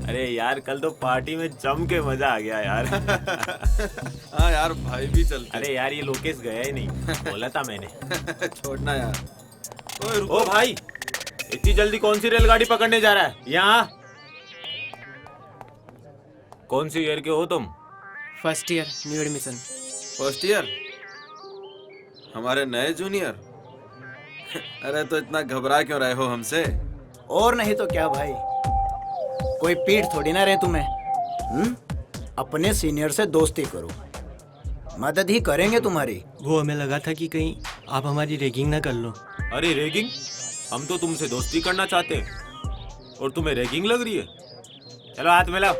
अरे यार कल तो पार्टी में जम के मजा आ गया यार। हाँ यार भाई भी चलते। अरे यार ये लोकेश गया ही नहीं, बोला था मैंने। छोड़ना यार। ओए रुको। ओ भाई, इतनी जल्दी कौन सी रेलगाड़ी पकड़ने जा रहा है? यहाँ कौन सी ईयर के हो तुम? First year, new admission. First year? हमारे नए जूनियर। अरे तो इतना घबरा क्यों रहे हो हमसे? और नहीं तो क्या भाई, कोई पीठ थोड़ी ना रहे तुम्हें। अपने सीनियर से दोस्ती करो, मदद ही करेंगे तुम्हारी। वो हमें लगा था कि कहीं आप हमारी रैगिंग ना कर लो। अरे रैगिंग? हम तो तुमसे दोस्ती करना चाहते हैं और तुम्हें रैगिंग लग रही है? चलो हाथ मिलाओ।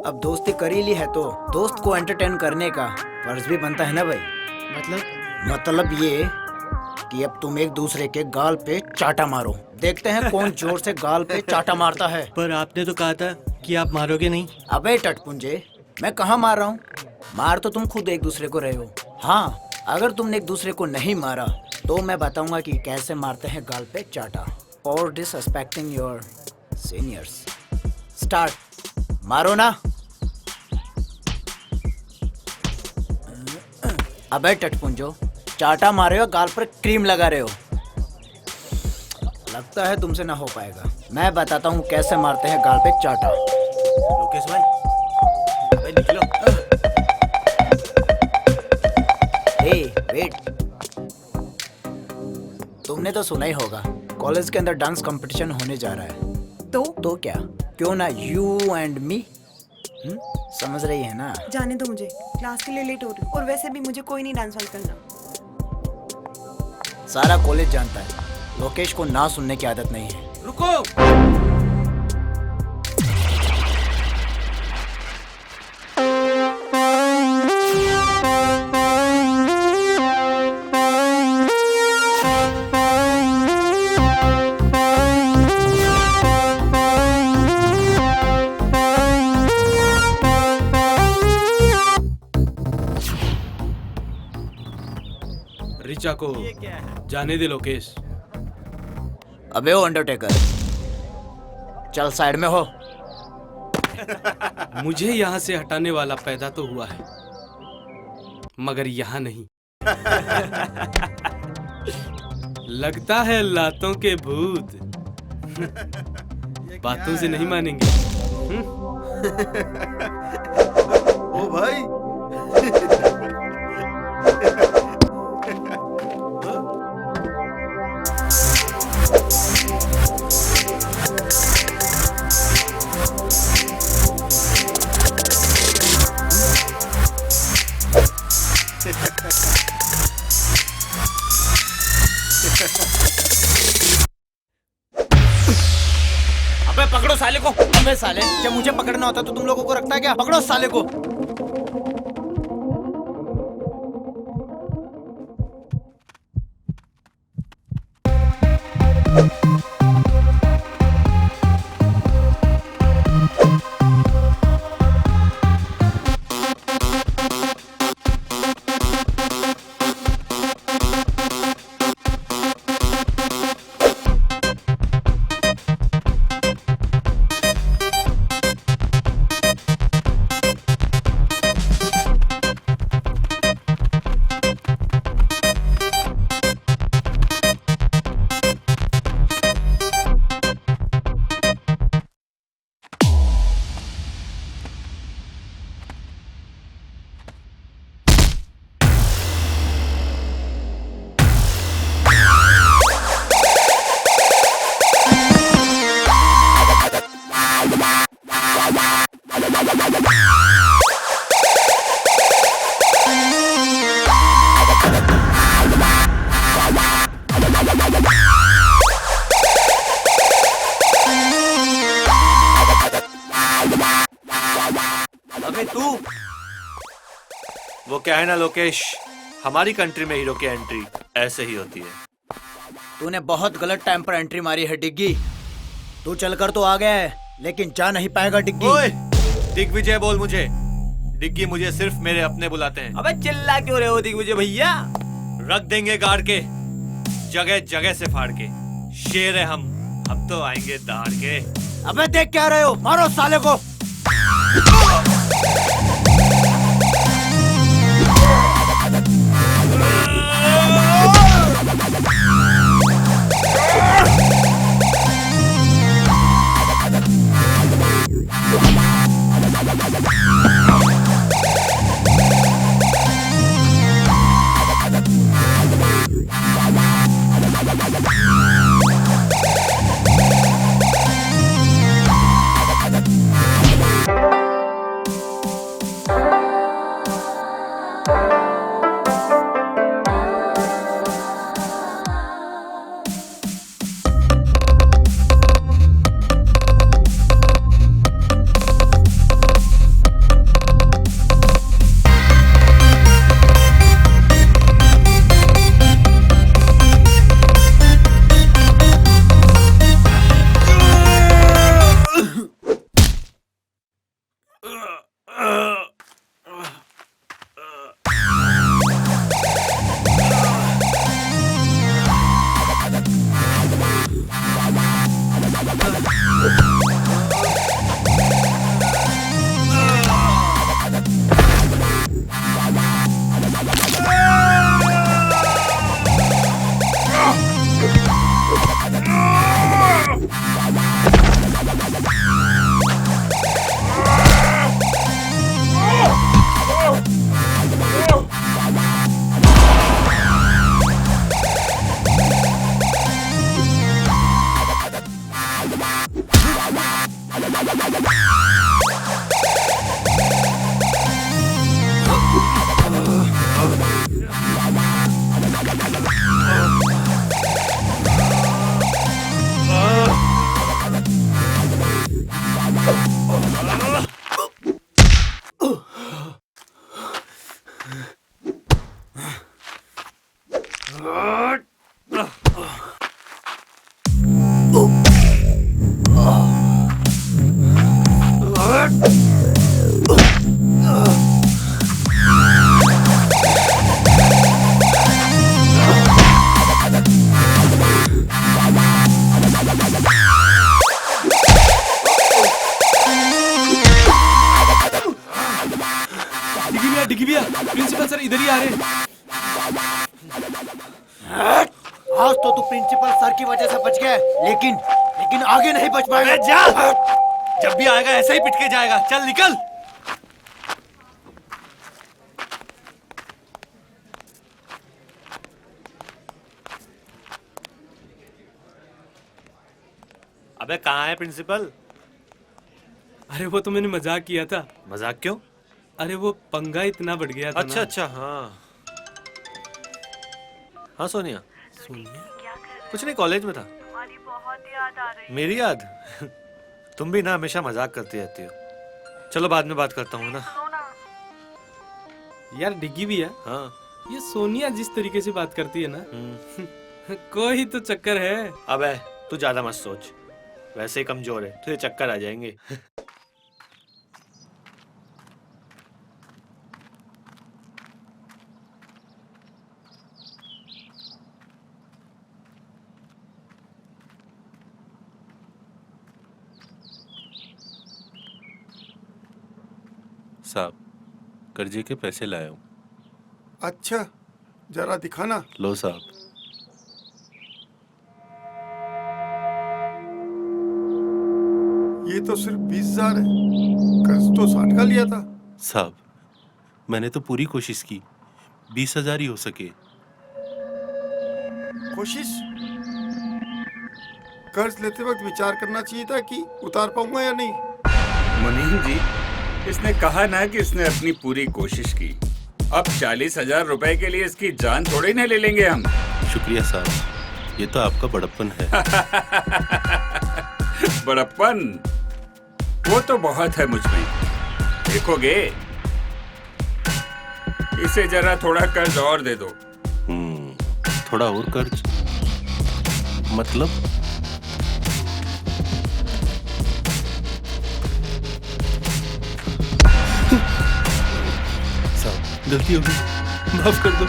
अब दोस्ती कर ही ली है तो दोस्त को एंटरटेन करने का फर्ज भी बनता है ना भाई। मतलब ये कि अब तुम एक दूसरे के गाल पे चाटा मारो, देखते हैं कौन जोर से गाल पे चाटा मारता है। पर आपने तो कहा था कि आप मारोगे नहीं। अबे टटपुंजे, मैं कहाँ मार रहा हूँ? मार तो तुम खुद एक दूसरे को रहे हो। हाँ, अगर तुमने एक दूसरे को नहीं मारा तो मैं बताऊंगा कि कैसे मारते हैं गाल पे चाटा। और डिसरिस्पेक्टिंग योर सीनियर्स। स्टार्ट। मारो ना। अबे टटपुंजो, चाटा मारे हो, गाल पर क्रीम लगा रहे हो। लगता है तुमसे ना हो पाएगा। मैं बताता हूँ कैसे मारते हैं गाल पे चाटा। लोकेश भाई, अबे निकलो। हे वेट, तुमने तो सुना ही होगा कॉलेज के अंदर डांस कंपटीशन होने जा रहा है। तो क्या, क्यों ना यू एंड मी? समझ रही है ना? जाने दो, मुझे क्लास के लिए लेट हो रही हूँ और वैसे भी मुझे कोई नहीं डांस वांस करना। सारा कॉलेज जानता है लोकेश को ना सुनने की आदत नहीं है। रुको। रिचा को जाने दे लोकेश। अबे ओ अंडरटेकर, चल साइड में हो। मुझे यहाँ से हटाने वाला पैदा तो हुआ है, मगर यहाँ नहीं। लगता है लातों के भूत बातों से नहीं मानेंगे। ओ भाई। अबे पकड़ो साले को। अबे साले, जब मुझे पकड़ना होता तो तुम लोगों को रखता है क्या? पकड़ो साले को। अबे तू, वो क्या है ना लोकेश, हमारी कंट्री में हीरो की एंट्री ऐसे ही होती है। तूने बहुत गलत टाइम पर एंट्री मारी है डिग्गी। तू चलकर तो आ गया है लेकिन जा नहीं पाएगा डिग्गी। ओए, दिग्विजय बोल मुझे। डिग्गी मुझे सिर्फ मेरे अपने बुलाते हैं। अबे चिल्ला क्यों रहे हो दिग्विजय भैया? रख देंगे गाड़ के, जगह जगह से फाड़ के। शेर है हम तो आएंगे दहाड़ के। अबे देख क्या रहे हो, मारो साले को। डिग्गी भैया, प्रिंसिपल सर इधर ही आ रहे हैं। आज तो तू प्रिंसिपल सर की वजह से बच गया, लेकिन आगे नहीं बच पाएगा। जा, जब भी आएगा ऐसे ही पिट के जाएगा। चल निकल। अबे कहाँ है प्रिंसिपल? अरे वो तो मैंने मजाक किया था। मजाक क्यों? अरे वो पंगा इतना बढ़ गया था अच्छा ना। अच्छा, हाँ हाँ सोनिया। सोनिया? कुछ नहीं, कॉलेज में था। तुम्हारी बहुत याद आ रही है। मेरी याद? तुम भी ना हमेशा मजाक करती रहती हो। चलो बाद में बात करता हूँ ना। यार डिग्गी भैया, हाँ। ये सोनिया जिस तरीके से बात करती है ना, कोई तो चक्कर है। अबे तू ज्यादा मत सोच, वैसे ही कमजोर है, तुझे चक्कर आ जाएंगे। साहब, कर्जे के पैसे लाया हूँ। अच्छा, जरा दिखाना। लो साहब। ये तो सिर्फ 20,000 है, कर्ज तो 60 का लिया था। साहब, मैंने तो पूरी कोशिश की, 20,000 ही हो सके। कोशिश? कर्ज लेते वक्त विचार करना चाहिए था कि उतार पाऊंगा या नहीं। मुनीम जी, इसने कहा ना कि इसने अपनी पूरी कोशिश की। अब 40,000 रुपए के लिए इसकी जान थोड़ी ना ले लेंगे हम। शुक्रिया साहब, ये तो आपका बड़प्पन है। बड़प्पन? वो तो बहुत है मुझ में। देखोगे, इसे जरा थोड़ा कर्ज और दे दो। थोड़ा और कर्ज? मतलब? साहब, गलती हो गई, माफ कर दो।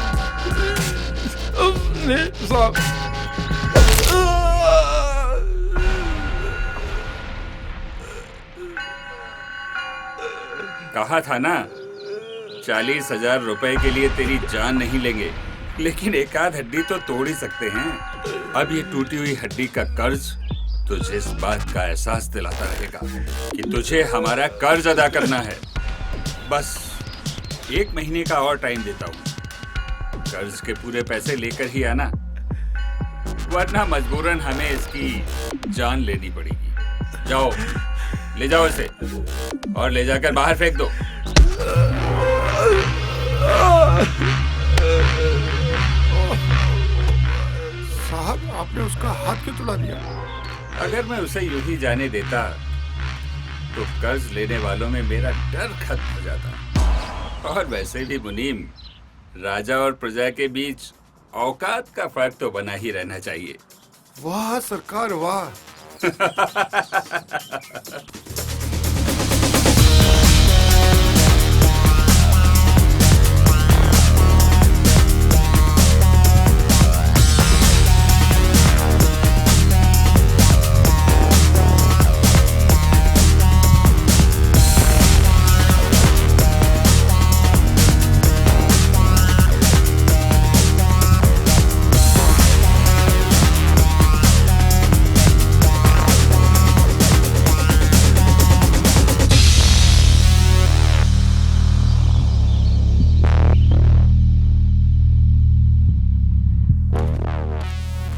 साहब कहा था ना, 40,000 रुपए के लिए तेरी जान नहीं लेंगे, लेकिन एक आध हड्डी तो तोड़ ही सकते हैं। अब ये टूटी हुई हड्डी का कर्ज तुझे इस बात का एहसास दिलाता रहेगा कि तुझे हमारा कर्ज अदा करना है। बस 1 महीने का और टाइम देता हूँ। कर्ज के पूरे पैसे लेकर ही आना, वरना मजबूरन हमें इसकी जान लेनी पड़ेगी। जाओ, ले जाओ इसे और ले जाकर बाहर फेंक दो। साहब, आपने उसका हाथ क्यों तोड़ा दिया? अगर मैं उसे यूं ही जाने देता तो कर्ज लेने वालों में मेरा डर खत्म हो जाता। और वैसे भी मुनीम, राजा और प्रजा के बीच औकात का फर्क तो बना ही रहना चाहिए। वाह सरकार, वाह।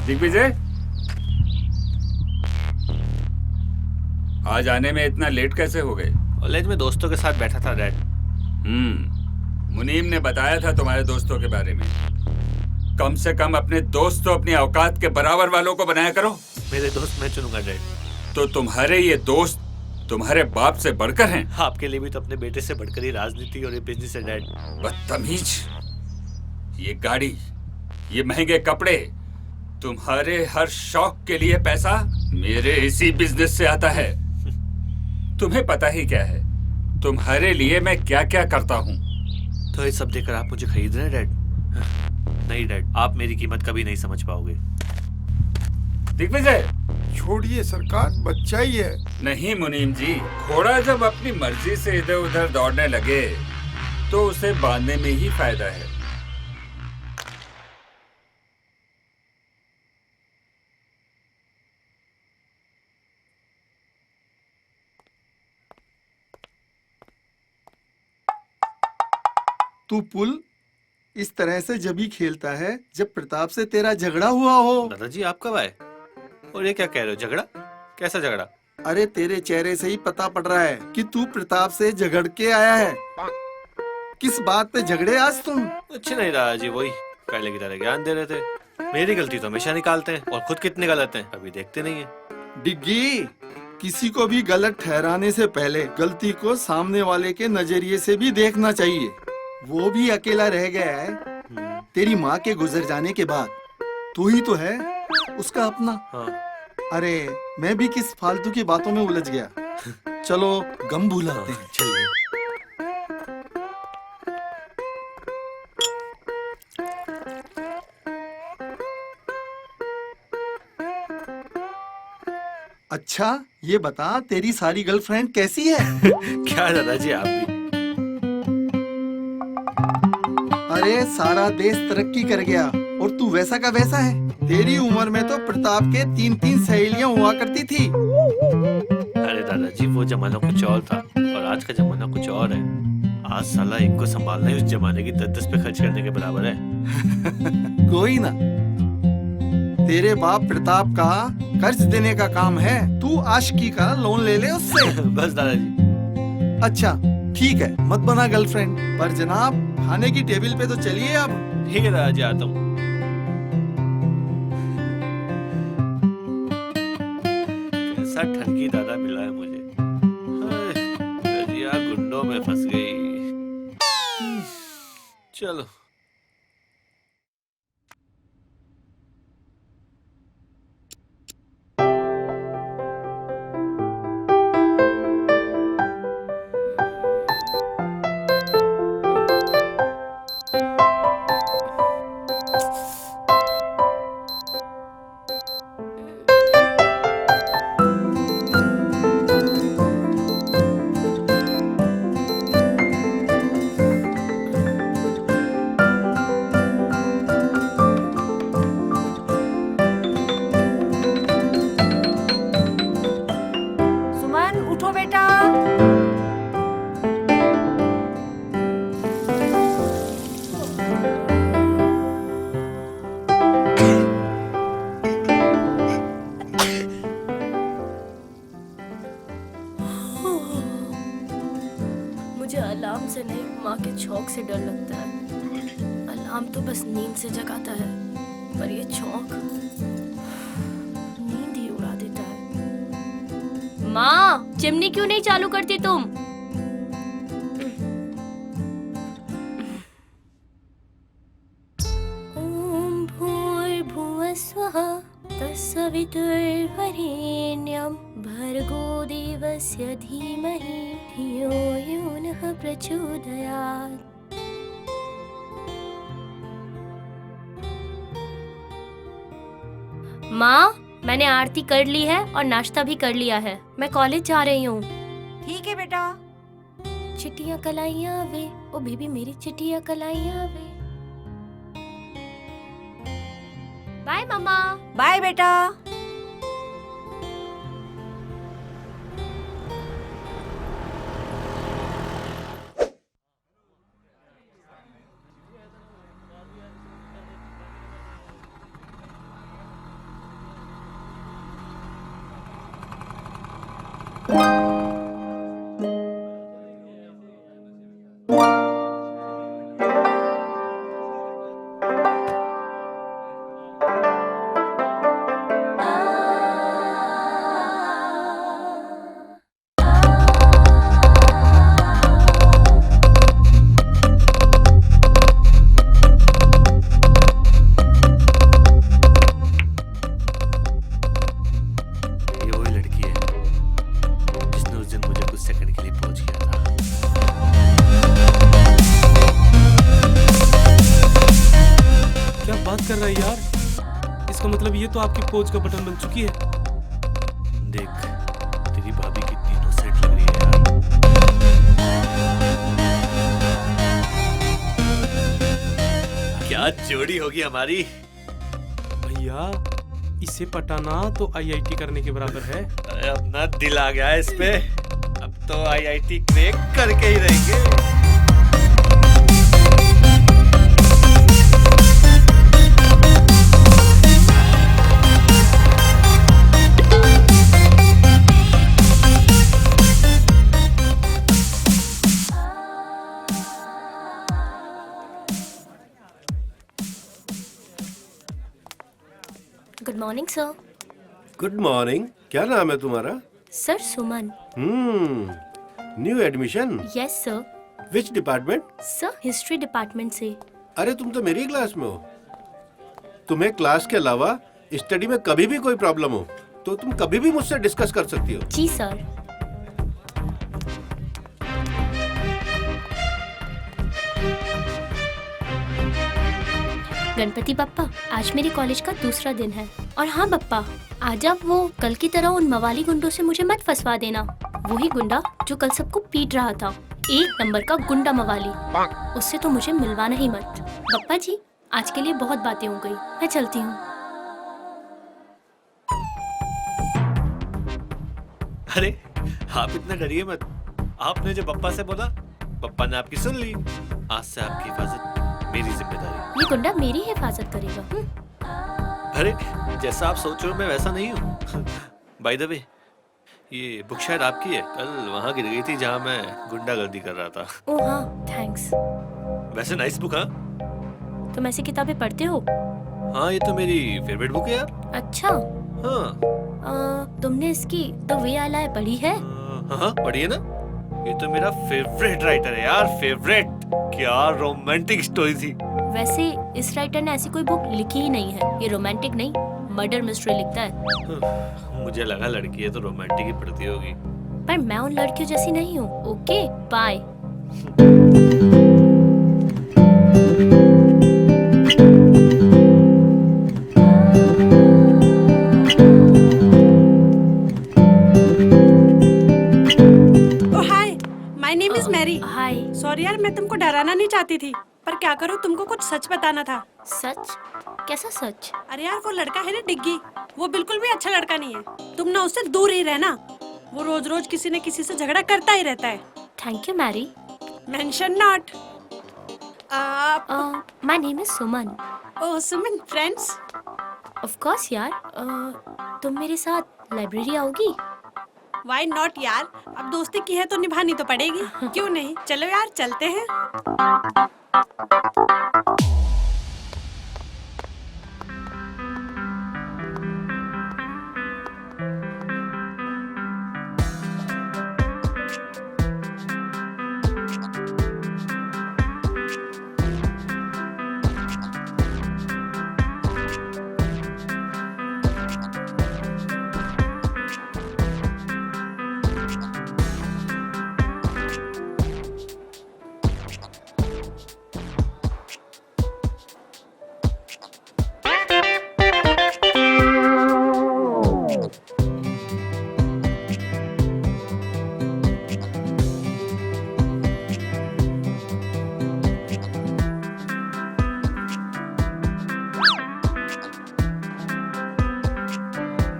दिग्विजय, आज आने में इतना लेट कैसे हो गए? कॉलेज में दोस्तों के साथ बैठा था डैड। मुनीम ने बताया था तुम्हारे दोस्तों के बारे में। कम से कम अपने दोस्त तो अपनी औकात के बराबर वालों को बनाया करो। मेरे दोस्त मैं चुनूंगा डैड। तो तुम्हारे ये दोस्त तुम्हारे बाप से बढ़कर हैं? आपके लिए भी तो अपने बेटे से बढ़कर ही राजनीति और ये बिजनेस है डैड। बदतमीज, ये गाड़ी, ये महंगे कपड़े, तुम्हारे हर शौक के लिए पैसा मेरे इसी बिजनेस से आता है। तुम्हें पता ही क्या है तुम्हारे लिए मैं क्या क्या करता हूँ। तो ये सब देकर आप मुझे खरीद रहे हैं डैड? नहीं डैड, आप मेरी कीमत कभी नहीं समझ पाओगे। दिग्विजय, छोड़िए सरकार, बच्चा ही है। नहीं मुनीम जी, घोड़ा जब अपनी मर्जी से इधर उधर दौड़ने लगे तो उसे बांधने में ही फायदा है। तू पुल इस तरह से जब ही खेलता है जब प्रताप से तेरा झगड़ा हुआ हो। दादाजी आप कब आए? और ये क्या कह रहे हो, झगड़ा? कैसा झगड़ा? अरे तेरे चेहरे से ही पता पड़ रहा है कि तू प्रताप से झगड़ के आया है। किस बात पे झगड़े आज तुम? कुछ नहीं दादाजी, वही पहले की तरह ज्ञान दे रहे थे। मेरी गलती तो हमेशा निकालते हैं और खुद कितने गलत हैं अभी देखते नहीं है। डिग्गी, किसी को भी गलत ठहराने से पहले गलती को सामने वाले के नजरिए से भी देखना चाहिए। वो भी अकेला रह गया है तेरी माँ के गुजर जाने के बाद। तू ही तो है उसका अपना। हाँ। अरे मैं भी किस फालतू की बातों में उलझ गया। चलो गम भुलाते हैं। चलिए। अच्छा ये बता, तेरी सारी गर्लफ्रेंड कैसी है? क्या दादाजी आप भी? अरे सारा देश तरक्की कर गया और तू वैसा का वैसा है। तेरी उम्र में तो प्रताप के 3-3 सहेलियां हुआ करती थी। अरे दादाजी वो जमाना कुछ और था और आज का जमाना कुछ और है। आज साला एक को संभालना ही उस जमाने की 10-10 पे खर्च करने के बराबर है। कोई ना, तेरे बाप प्रताप का कर्ज देने का काम है। तू आशिकी का लोन ले ले उससे। बस दादाजी। अच्छा ठीक है, मत बना गर्लफ्रेंड, पर जनाब खाने की टेबल पे तो चलिए अब। ठीक है दादाजी, आता हूँ। कैसा ठगी दादा मिला है मुझे। रजिया गुंडों में फंस गई। चलो। चौक से डर लगता है। अलार्म तो बस नींद से जगाता है, पर ये चौक नींद ही उड़ा देता है। माँ, चिमनी क्यों नहीं चालू करती तुम? ओम भूर्भुवः स्वः तत्सवितुर्वरेण्यं भर्गो देवस्य धीमहि धियो यो नः प्रचोदयात्। माँ, मैंने आरती कर ली है और नाश्ता भी कर लिया है। मैं कॉलेज जा रही हूँ। ठीक है बेटा। चिट्टियाँ कलाइयाँ वे, ओ बेबी मेरी चिट्टियाँ कलाइयाँ वे। बाय मम्मा। बाय बेटा। ये वही लड़की है जिसने उस दिन मुझे कुछ सेकंड के लिए पहुंच किया था। क्या बात कर रहा है यार? इसका मतलब ये तो आपकी पोज का बटन बन चुकी है। देख, तेरी भाभी की तीनों सेट लग रही है यार। क्या जोड़ी होगी हमारी। भैया, इसे पटाना तो आईआईटी करने के बराबर है। अरे अपना दिल आ गया है इस पे। अब तो आईआईटी क्रैक करके ही रहेंगे। Good morning sir. Good morning. क्या नाम है तुम्हारा? Sir Suman. New admission? Yes sir. Which department? Sir history department से। अरे तुम तो मेरी क्लास में हो। तुम्हें क्लास के अलावा स्टडी में कभी भी कोई प्रॉब्लम हो तो तुम कभी भी मुझसे डिस्कस कर सकती हो। जी सर। गणपति बप्पा, आज मेरे कॉलेज का दूसरा दिन है। और हाँ बप्पा, आज आप वो कल की तरह उन मवाली गुंडों से मुझे मत फंसवा देना। वही गुंडा जो कल सबको पीट रहा था, एक नंबर का गुंडा मवाली। उससे तो मुझे मिलवाना ही मत। बप्पा जी, आज के लिए बहुत बातें हो गई, मैं चलती हूँ। अरे आप इतना डरिए मत। आपने जो पप्पा से बोला, पप्पा ने आपकी सुन ली। आज से आपकी हिफाजत मेरी जिम्मेदारी। ये गुंडा मेरी हिफाजत करेगा। अरे जैसा आप सोच रहे हो मैं वैसा नहीं हूँ। बाय द वे, ये बुक शायद आपकी है। कल वहाँ गिर गई थी जहाँ मैं गुंडागर्दी कर रहा था। ओह हाँ, थैंक्स। वैसे नाइस बुक। हाँ, तुम ऐसी किताबें पढ़ते हो? हाँ ये तो मेरी फेवरेट बुक है यार। अच्छा। हाँ। तुमने इसकी द वे आई लाई पढ़ी है? हाँ पढ़िए ना। ये तो मेरा फेवरेट राइटर है यार, फेवरेट। क्या रोमांटिक स्टोरी थी। वैसे इस राइटर ने ऐसी कोई बुक लिखी ही नहीं है। ये रोमांटिक नहीं, मर्डर मिस्ट्री लिखता है। मुझे लगा लड़की है तो रोमांटिक ही पढ़ती होगी। पर मैं उन लड़कियों जैसी नहीं हूँ। Okay bye. हाय। सॉरी यार, मैं तुमको डराना नहीं चाहती थी, पर क्या करूँ, तुमको कुछ सच बताना था। सच? कैसा सच? अरे यार वो लड़का है ना डिग्गी, वो बिल्कुल भी अच्छा लड़का नहीं है। तुम ना उससे दूर ही रहना। वो रोज रोज किसी न किसी से झगड़ा करता ही रहता है। Thank you Mary. Mention not. My name is Suman. Oh Suman, friends? Of course यार। तुम मेरे साथ लाइब्रेरी आओगी? Why not यार? अब दोस्ती की है तो निभानी तो पड़ेगी। क्यों नहीं? चलो यार चलते हैं।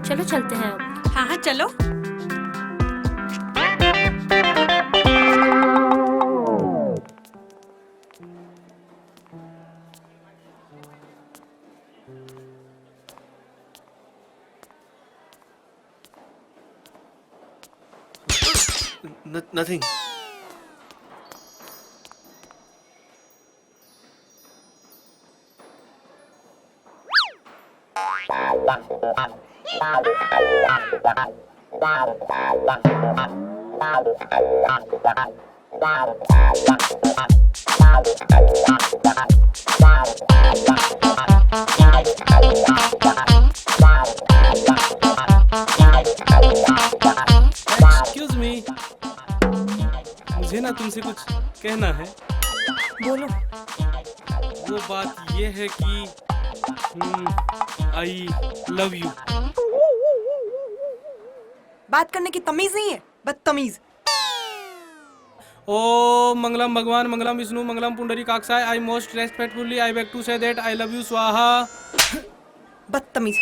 चलो चलते हैं अब। हाँ हाँ चलो। Nothing. एक्सक्यूज मी, मुझे ना तुमसे कुछ कहना है। बोलो। वो बात ये है कि आई लव यू। बात करने की तमीज नहीं है, बदतमीज। ओ मंगलम भगवान, मंगलम विष्णु, मंगलम पुंडरीकाक्षाय। I most respectfully I beg to say that I love you स्वाहा। बदतमीज।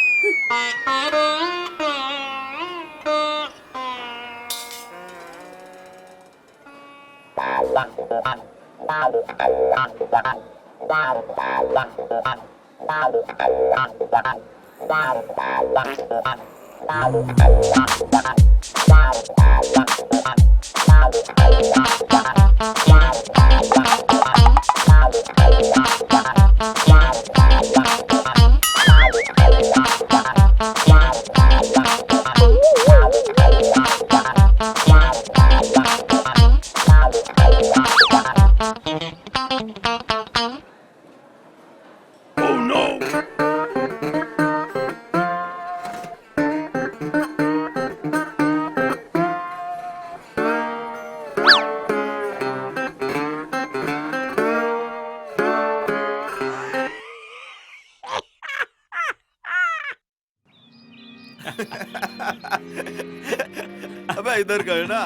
अबे इधर कर ना।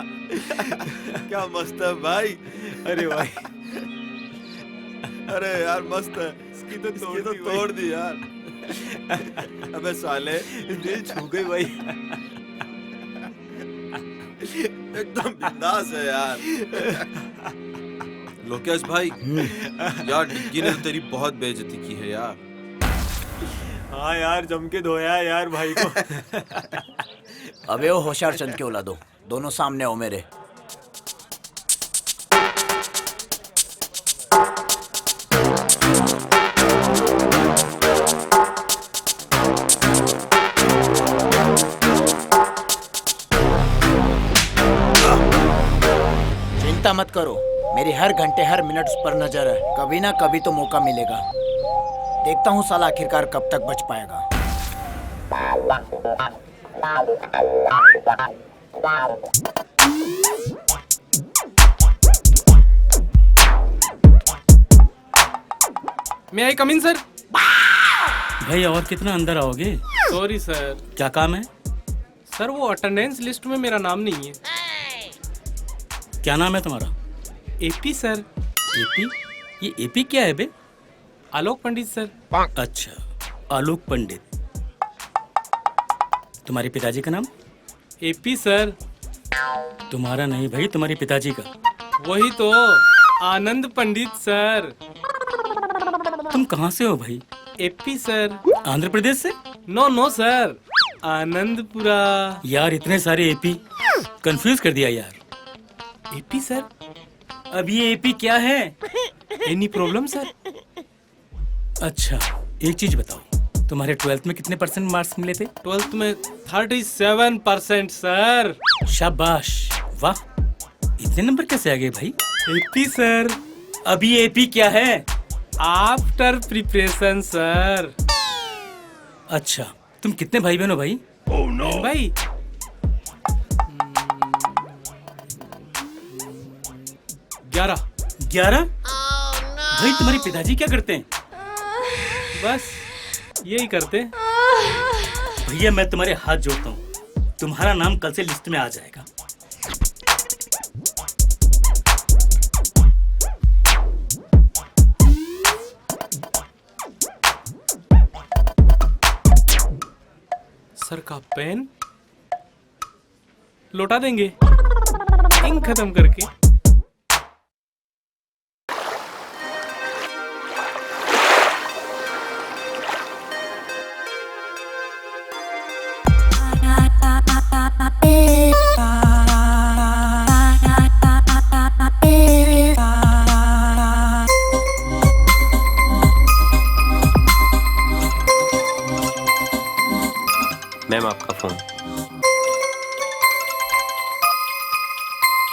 क्या मस्त है भाई। अरे भाई, अरे यार मस्त है। इसकी तो तोड़ दी यार। अबे साले दिल छू गई भाई। एकदम बिंदास है यार। लोकेश भाई, यार डिग्गी ने तो तेरी बहुत बेइज्जती की है यार। हाँ यार, जम के धोया है यार भाई को। अबे वो होशियार चंद के औलादो, दोनों सामने हो मेरे। चिंता मत करो, मेरी हर घंटे हर मिनट उस पर नजर है। कभी ना कभी तो मौका मिलेगा। देखता हूँ साला आखिरकार कब तक बच पाएगा। मैं आई कम इन सर। भाई और कितना अंदर आओगे? Sorry sir. क्या काम है? सर वो अटेंडेंस लिस्ट में मेरा नाम नहीं है। क्या नाम है तुम्हारा? AP sir. एपी? ये एपी क्या है बे? आलोक पंडित सर। अच्छा, आलोक पंडित। तुम्हारे पिताजी का नाम? AP sir. तुम्हारा नहीं भाई, तुम्हारे पिताजी का। वही तो, आनंद पंडित सर। तुम कहाँ से हो भाई? AP sir. आंध्र प्रदेश से? No no sir, Anandpura. यार इतने सारे एपी, कंफ्यूज कर दिया यार। AP sir. अब ये एपी क्या है? Any problem sir? अच्छा, एक चीज बताओ, तुम्हारे 12th में कितने % मार्क्स मिले थे? 12th में 37% सर। शाबाश, वाह, इतने नंबर कैसे आ गए भाई? AP sir. अभी एपी क्या है? After preparation sir. अच्छा, तुम कितने भाई बहन हो भाई? ओह नो भाई, 11। 11? भाई तुम्हारे पिताजी क्या करते हैं? बस यही करते। भैया मैं तुम्हारे हाथ जोड़ता हूँ, तुम्हारा नाम कल से लिस्ट में आ जाएगा। सर का पेन लौटा देंगे इंक खत्म करके। मैम आपका फोन।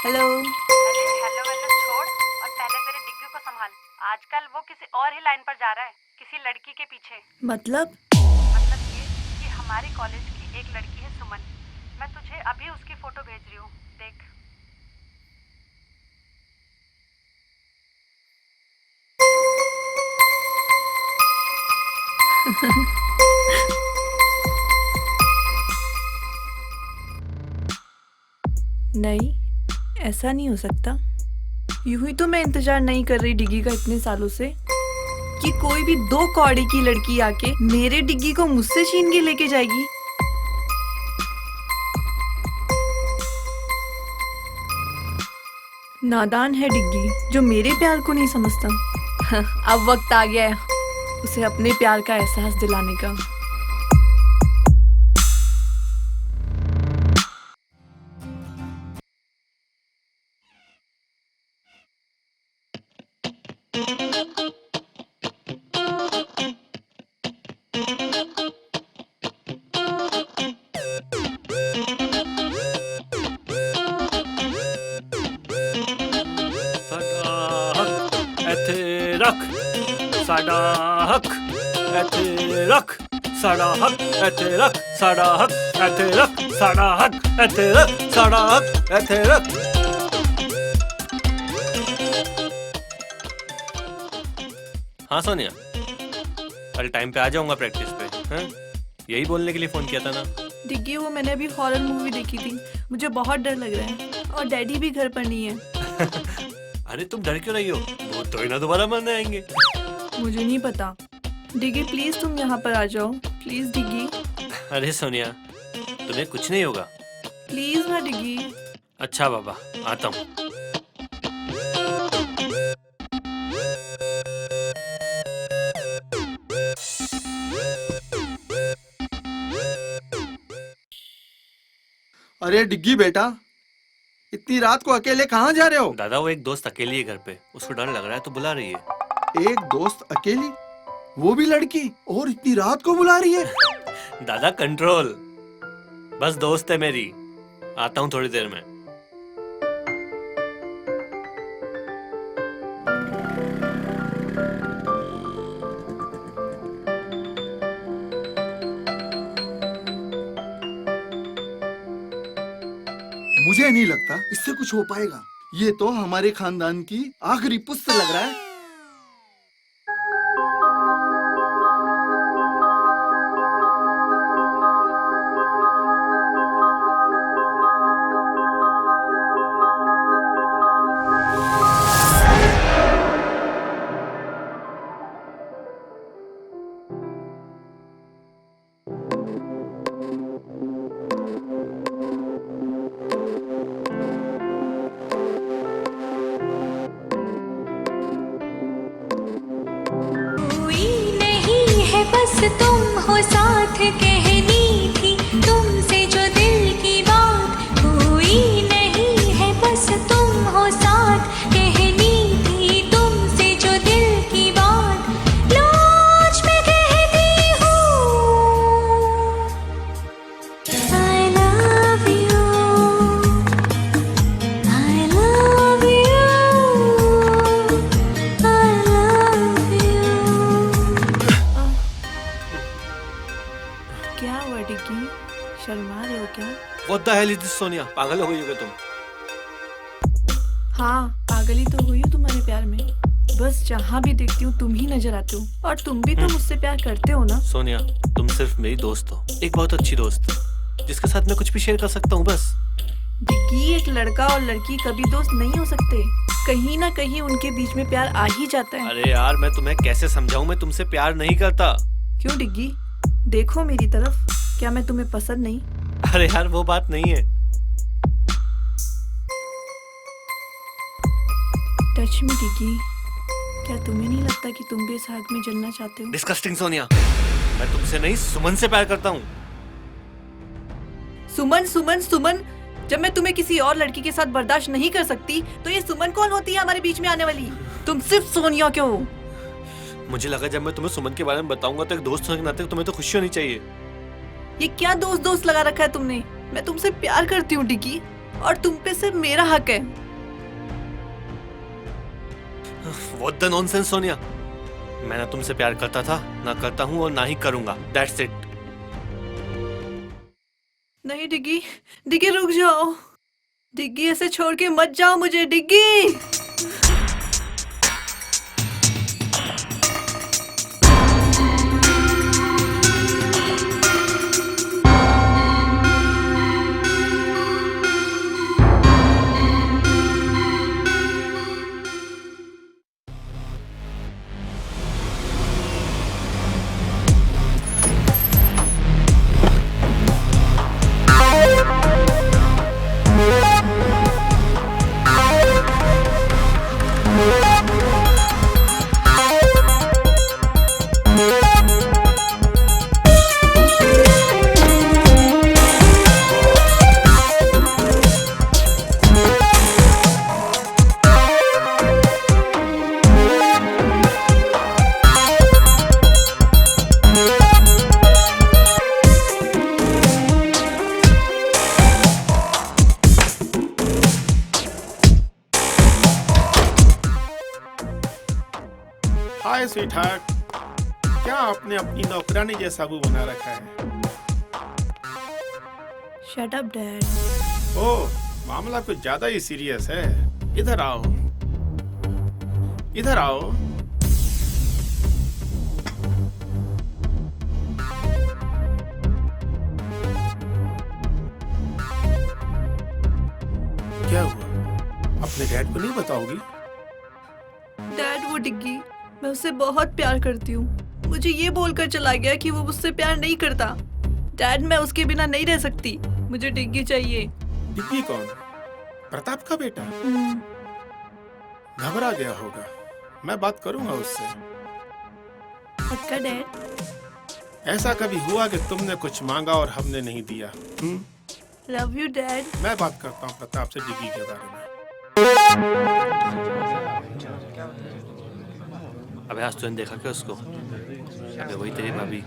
हेलो। अरे हेलो वेलो छोड़ और पहले मेरे डिग्गी को संभाल। आजकल वो किसी और ही लाइन पर जा रहा है, किसी लड़की के पीछे। मतलब ये कि हमारे कॉलेज की एक लड़की है सुमन, मैं तुझे अभी उसकी फोटो भेज रही हूँ, देख। नहीं, ऐसा नहीं हो सकता। यूं ही तो मैं इंतजार नहीं कर रही डिग्गी का इतने सालों से कि कोई भी 2 कौड़ी की लड़की आके मेरे डिग्गी को मुझसे छीन के लेके जाएगी। नादान है डिग्गी जो मेरे प्यार को नहीं समझता। अब वक्त आ गया है उसे अपने प्यार का एहसास दिलाने का। साडा हक ऐथे रख, साडा हक ऐथे रख, साडा हक ऐथे रख, साडा हक ऐथे रख, साडा हक ऐथे रख। हाँ सोनिया, कल टाइम पे आ जाऊंगा प्रैक्टिस पे। हाँ, यही बोलने के लिए फोन किया था ना। डिग्गी वो मैंने अभी हॉरर मूवी देखी थी, मुझे बहुत डर लग रहा है और डैडी भी घर पर नहीं है। अरे तुम डर क्यों रही हो, वो तो ही ना दोबारा मरने आएंगे। मुझे नहीं पता। डिग्गी प्लीज तुम यहाँ पर आ जाओ, प्लीज डिग्गी। अरे सोनिया, तुम्हें कुछ नहीं होगा। प्लीज ना डिग्गी। अच्छा बाबा, आता हूँ। अरे डिग्गी बेटा, इतनी रात को अकेले कहाँ जा रहे हो? दादा वो एक दोस्त अकेली है घर पे, उसको डर लग रहा है तो बुला रही है। एक दोस्त अकेली, वो भी लड़की, और इतनी रात को बुला रही है? दादा कंट्रोल, बस दोस्त है मेरी, आता हूँ थोड़ी देर में। मुझे नहीं लगता इससे कुछ हो पाएगा। ये तो हमारे खानदान की आखिरी पुस्त लग रहा है। बस तुम हो साथ, कहनी थी तुमसे जो दिल की बात, हुई What the hell is this, Sonia? पागल हो गई हो क्या तुम? हाँ, पागल ही तो हुई हूँ तुम्हारे प्यार में। बस जहाँ भी देखती हूँ तुम ही नजर आते हो, और तुम भी तो मुझसे प्यार करते हो ना? सोनिया, तुम सिर्फ मेरी दोस्त हो, एक बहुत अच्छी दोस्त, जिसके साथ मैं कुछ भी शेयर कर सकता हूँ बस। डिग्गी, एक लड़का और लड़की कभी दोस्त नहीं हो सकते। कहीं ना कहीं उनके बीच में प्यार आ ही जाता है। अरे यार, मैं तुम्हें कैसे समझाऊं, मैं तुमसे प्यार नहीं करता। क्यों डिग्गी? देखो मेरी तरफ, क्या मैं तुम्हें पसंद नहीं? अरे यार, वो बात नहीं है। टच मी डिग्गी, क्या तुम्हें नहीं लगता कि तुम भी इस आग में जलना चाहते हो? डिस्कस्टिंग सोनिया, मैं तुमसे नहीं सुमन से प्यार करता हूँ। सुमन, सुमन, सुमन, जब मैं तुम्हें किसी और लड़की के साथ बर्दाश्त नहीं कर सकती, तो ये सुमन कौन होती है हमारे बीच में आने वाली? तुम सिर्फ सोनिया क्यों हो? मुझे लगा जब मैं तुम्हें सुमन के बारे में बताऊंगा तो एक दोस्त होने के नाते तुम्हें तो खुशी होनी चाहिए। ये क्या दोस्त दोस्त लगा रखा है तुमने? मैं तुमसे प्यार करती हूँ डिग्गी, और तुम पे सिर्फ मेरा हक है। What the nonsense, Sonia? मैं ना तुमसे प्यार करता था, ना करता हूँ और ना ही करूंगा। That's it. नहीं डिग्गी, डिग्गी रुक जाओ। डिग्गी, ऐसे छोड़ के मत जाओ मुझे डिग्गी। हाय स्वीटहार्ट, क्या आपने अपनी नौकरानी जैसा मुंह बना रखा है? Shut up dad. ओह, मामला कुछ ज्यादा ही सीरियस है। इधर आओ, इधर आओ। क्या हुआ? अपने डैड को नहीं बताओगी? डैड, वो डिग्गी, मैं उससे बहुत प्यार करती हूँ। मुझे ये बोलकर चला गया कि वो मुझसे प्यार नहीं करता। डैड, मैं उसके बिना नहीं रह सकती। मुझे डिग्गी चाहिए। डिग्गी कौन? प्रताप का बेटा? घबरा गया होगा। मैं बात करूंगा उससे। पक्का डैड? ऐसा कभी हुआ कि तुमने कुछ मांगा और हमने नहीं दिया? Love you dad. मैं बात करता हूँ प्रताप से डिग्गी के बारे में। अबे आज तूने देखा क्या उसको? अबे वही तेरी भाभी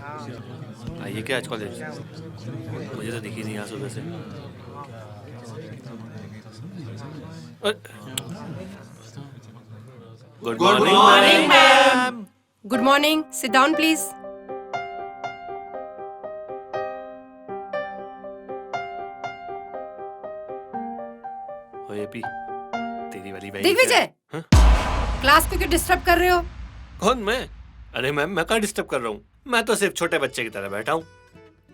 आई है क्या आज कॉलेज? मुझे तो दिखी नहीं आज सुबह से। Good morning ma'am. Good morning, sit down please. ओए पी, तेरी वाली बहन। दिग्विजय, क्लास को क्यों डिस्टर्ब कर रहे हो? कौन मैं? अरे मैम, मैं कहाँ डिस्टर्ब कर रहा हूँ? मैं तो सिर्फ छोटे बच्चे की तरह बैठा हूँ।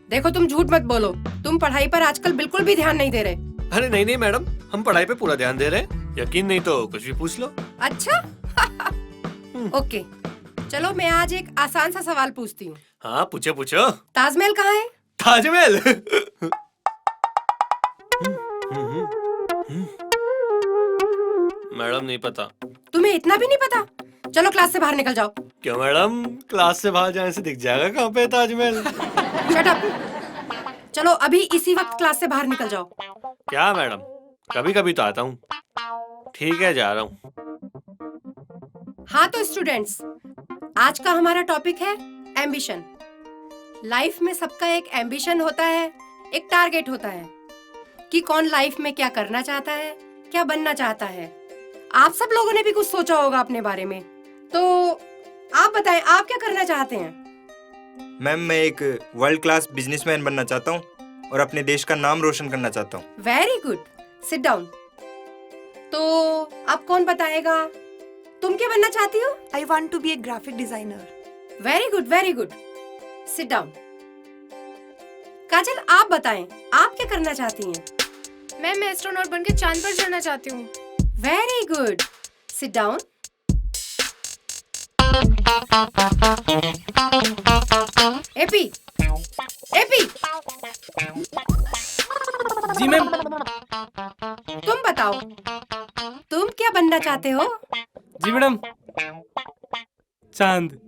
देखो, तुम झूठ मत बोलो। तुम पढ़ाई पर आजकल बिल्कुल भी ध्यान नहीं दे रहे। अरे नहीं नहीं मैडम, हम पढ़ाई पे पूरा ध्यान दे रहे हैं। यकीन नहीं तो कुछ भी पूछ लो। अच्छा ओके, चलो मैं आज एक आसान सा सवाल पूछती हूँ। हाँ पूछो पूछो। ताजमहल कहाँ है? ताजमहल? मैडम नहीं पता। तुम्हें इतना भी नहीं पता? चलो क्लास से बाहर निकल जाओ। क्यों मैडम, क्लास से बाहर जाने से दिख जाएगा कहाँ पे ताजमहल? Shut up. चलो अभी इसी वक्त क्लास से बाहर निकल जाओ। क्या मैडम, कभी कभी तो आता हूँ। ठीक है, जा रहा हूँ। हाँ तो स्टूडेंट्स, आज का हमारा टॉपिक है एम्बिशन। लाइफ में सबका एक एम्बिशन होता है, एक टारगेट होता है कि कौन लाइफ में क्या करना चाहता है, क्या बनना चाहता है। आप सब लोगों ने भी कुछ सोचा होगा अपने बारे में, तो आप बताएं, आप क्या करना चाहते हैं? मैम, मैं एक वर्ल्ड क्लास बिजनेसमैन बनना चाहता हूँ और अपने देश का नाम रोशन करना चाहता हूँ। Very good, sit down. तो अब कौन बताएगा, तुम क्या बनना चाहती हो? I want to be a graphic designer. Very good, very good, sit down. Kajal, आप बताएं, आप क्या करना चाहती हैं? मैं एस्ट्रोनॉट बनके चांद पर चढ़ना चाहती हूँ। Very good, sit down. एपी, एपी, जी मैम। तुम बताओ, तुम क्या बनना चाहते हो? जी मैडम, चांद।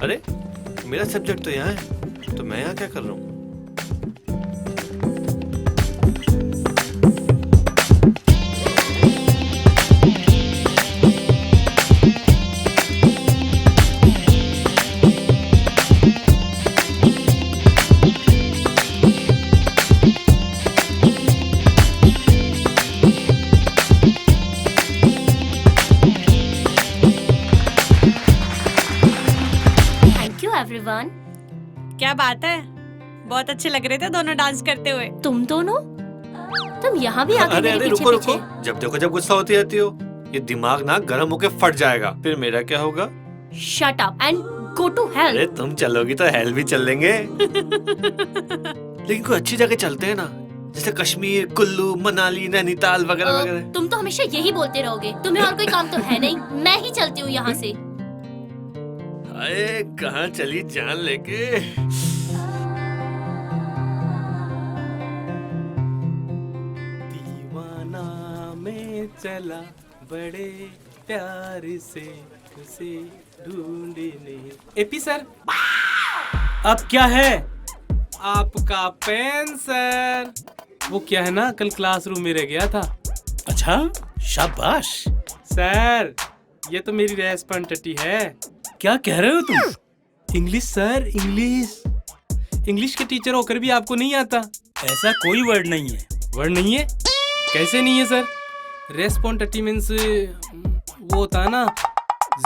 अरे मेरा सब्जेक्ट तो यहाँ है, तो मैं यहाँ क्या कर रहा हूँ? एवरीवन। क्या बात है, बहुत अच्छे लग रहे थे दोनों डांस करते हुए। तुम दोनों, तुम यहाँ भी आगे अरे मेरे अरे पीछे रुको पीछे। रुको, जब देखो जब गुस्सा होती रहती हो, ये दिमाग ना गर्म होके फट जाएगा, फिर मेरा क्या होगा? Shut up and go to hell. अरे तुम चलोगी तो हेल भी चल लेंगे। लेकिन कोई अच्छी जगह चलते हैं ना, जैसे कश्मीर, कुल्लू, मनाली, नैनीताल वगैरह वगैरह। तुम तो हमेशा यही बोलते रहोगे, तुम्हें और कोई काम तो है नहीं। मैं ही चलती हूँ यहाँ से। अरे कहाँ चली जान लेके? दीवाना में चला बड़े प्यार से उसे ढूंढने। एपी सर, अब क्या है? आपका पेन सर। वो क्या है ना, कल क्लासरूम में रह गया था। अच्छा, शाबाश। सर ये तो मेरी रेस्पॉन्सिबिलिटी है। क्या कह रहे हो तुम? English sir, English. इंग्लिश के टीचर होकर भी आपको नहीं आता? ऐसा कोई वर्ड नहीं है। वर्ड नहीं है? कैसे नहीं है सर? रेस्पॉन्सिबिलिटी मींस वो होता है ना,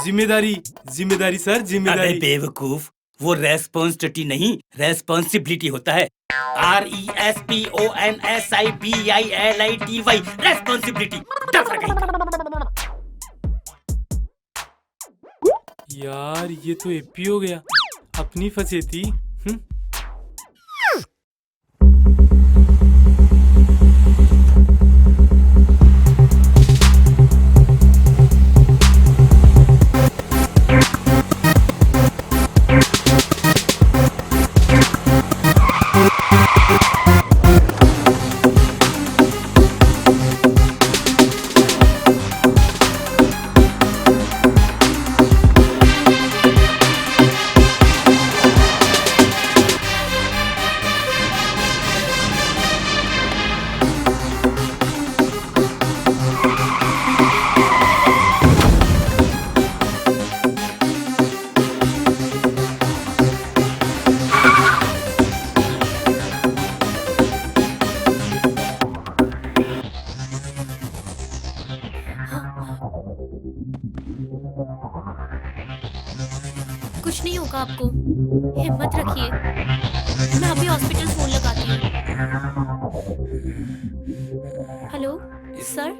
जिम्मेदारी। जिम्मेदारी सर, जिम्मेदारी। अबे बेवकूफ, वो रेस्पॉन्सिबिलिटी नहीं, रेस्पॉन्सिबिलिटी होता है। RESPONSIBILITY, responsibility. यार ये तो एपी हो गया, अपनी फंसे थी। कुछ नहीं होगा आपको, हिम्मत रखिए। मैं अभी हॉस्पिटल फोन लगाती हूँ। हेलो सर,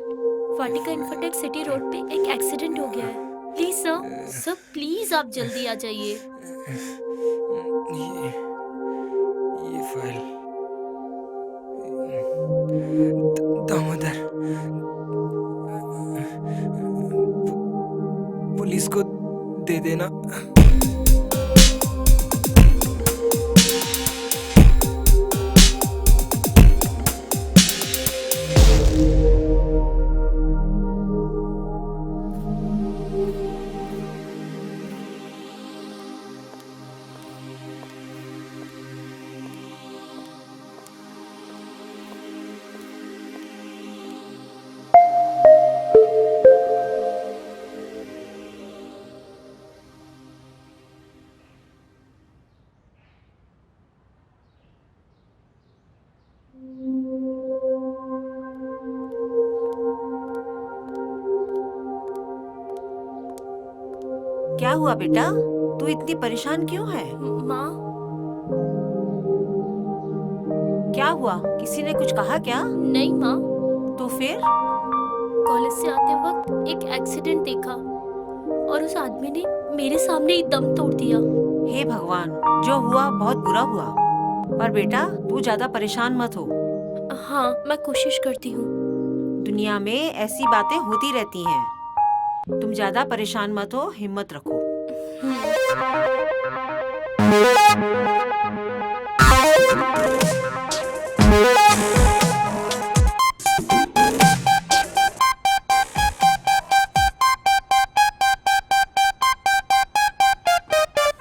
वाटिका इन्फोटेक सिटी रोड पे एक एक्सीडेंट हो गया है। प्लीज सर, सर प्लीज आप जल्दी आ जाइए। ये फाइल दामोदर, पुलिस को दे देना। क्या हुआ बेटा, तू इतनी परेशान क्यों है? माँ, क्या हुआ, किसी ने कुछ कहा क्या? नहीं माँ। तो फिर? कॉलेज से आते वक्त एक एक्सीडेंट देखा और उस आदमी ने मेरे सामने ही दम तोड़ दिया। हे भगवान, जो हुआ बहुत बुरा हुआ, पर बेटा तू ज्यादा परेशान मत हो। हाँ, मैं कोशिश करती हूँ। दुनिया में ऐसी बातें होती रहती हैं, तुम ज्यादा परेशान मत हो, हिम्मत रखो।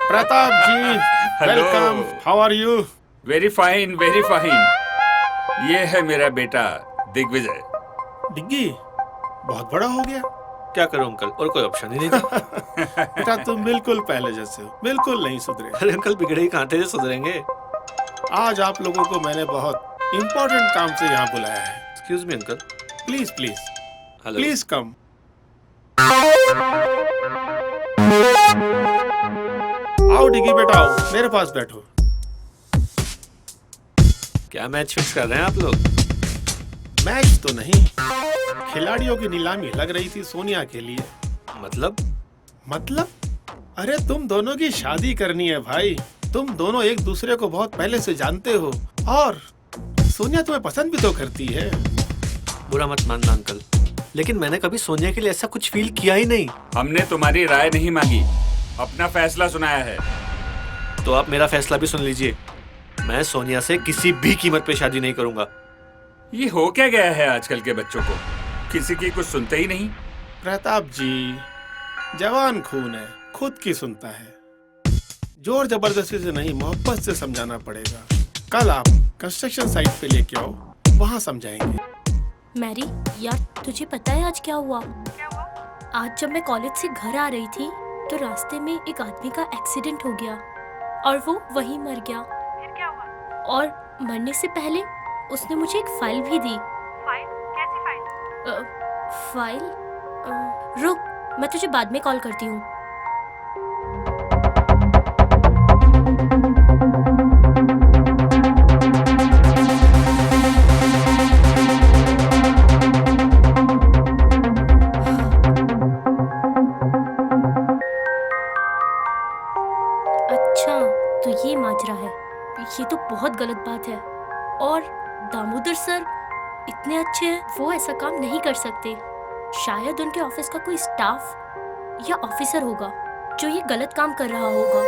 Pratap ji, welcome. How are you? Very fine, very fine. ये है मेरा बेटा दिग्विजय। डिग्गी बहुत बड़ा हो गया। क्या करूं अंकल, और कोई ऑप्शन ही नहीं था। बेटा तुम बिल्कुल पहले जैसे हो, बिल्कुल नहीं सुधरे। अरे अंकल, बिगड़े ही कहां थे जो सुधरेंगे। आज आप लोगों को मैंने बहुत इम्पोर्टेंट काम से यहाँ बुलाया है। Excuse me uncle. Please please hello. Please come. आओ डिग्गी बेटा, आओ मेरे पास बैठो। क्या मैच फिक्स कर रहे हैं आप लोग? मैच तो नहीं, खिलाड़ियों की नीलामी लग रही थी सोनिया के लिए। मतलब? अरे तुम दोनों की शादी करनी है भाई। तुम दोनों एक दूसरे को बहुत पहले से जानते हो और सोनिया तुम्हें पसंद भी तो करती है। बुरा मत मानना अंकल, लेकिन मैंने कभी सोनिया के लिए ऐसा कुछ फील किया ही नहीं। हमने तुम्हारी राय नहीं मांगी, अपना फैसला सुनाया है। तो आप मेरा फैसला भी सुन लीजिए। मैं सोनिया से किसी भी कीमत पे शादी नहीं करूंगा। ये हो क्या गया है आजकल के बच्चों को, किसी की कुछ सुनते ही नहीं। प्रताप जी, जवान खून है, खुद की सुनता है। जोर जबरदस्ती से नहीं, मोहब्बत से समझाना पड़ेगा। कल आप कंस्ट्रक्शन साइट पे लेके आओ, वहाँ समझाएंगे। मैरी यार, तुझे पता है आज क्या हुआ? आज जब मैं कॉलेज से घर आ रही थी तो रास्ते में एक आदमी का एक्सीडेंट हो गया और वो वहीं मर गया। फिर क्या हुआ? और मरने से पहले उसने मुझे एक फाइल भी दी। फाइल? कैसी फाइल? फाइल? रुक, मैं तुझे बाद में कॉल करती हूँ। अच्छा, तो ये माजरा है। ये तो बहुत गलत बात है। और दामोदर सर इतने अच्छे हैं, वो ऐसा काम नहीं कर सकते। शायद उनके ऑफिस का कोई स्टाफ या ऑफिसर होगा जो ये गलत काम कर रहा होगा।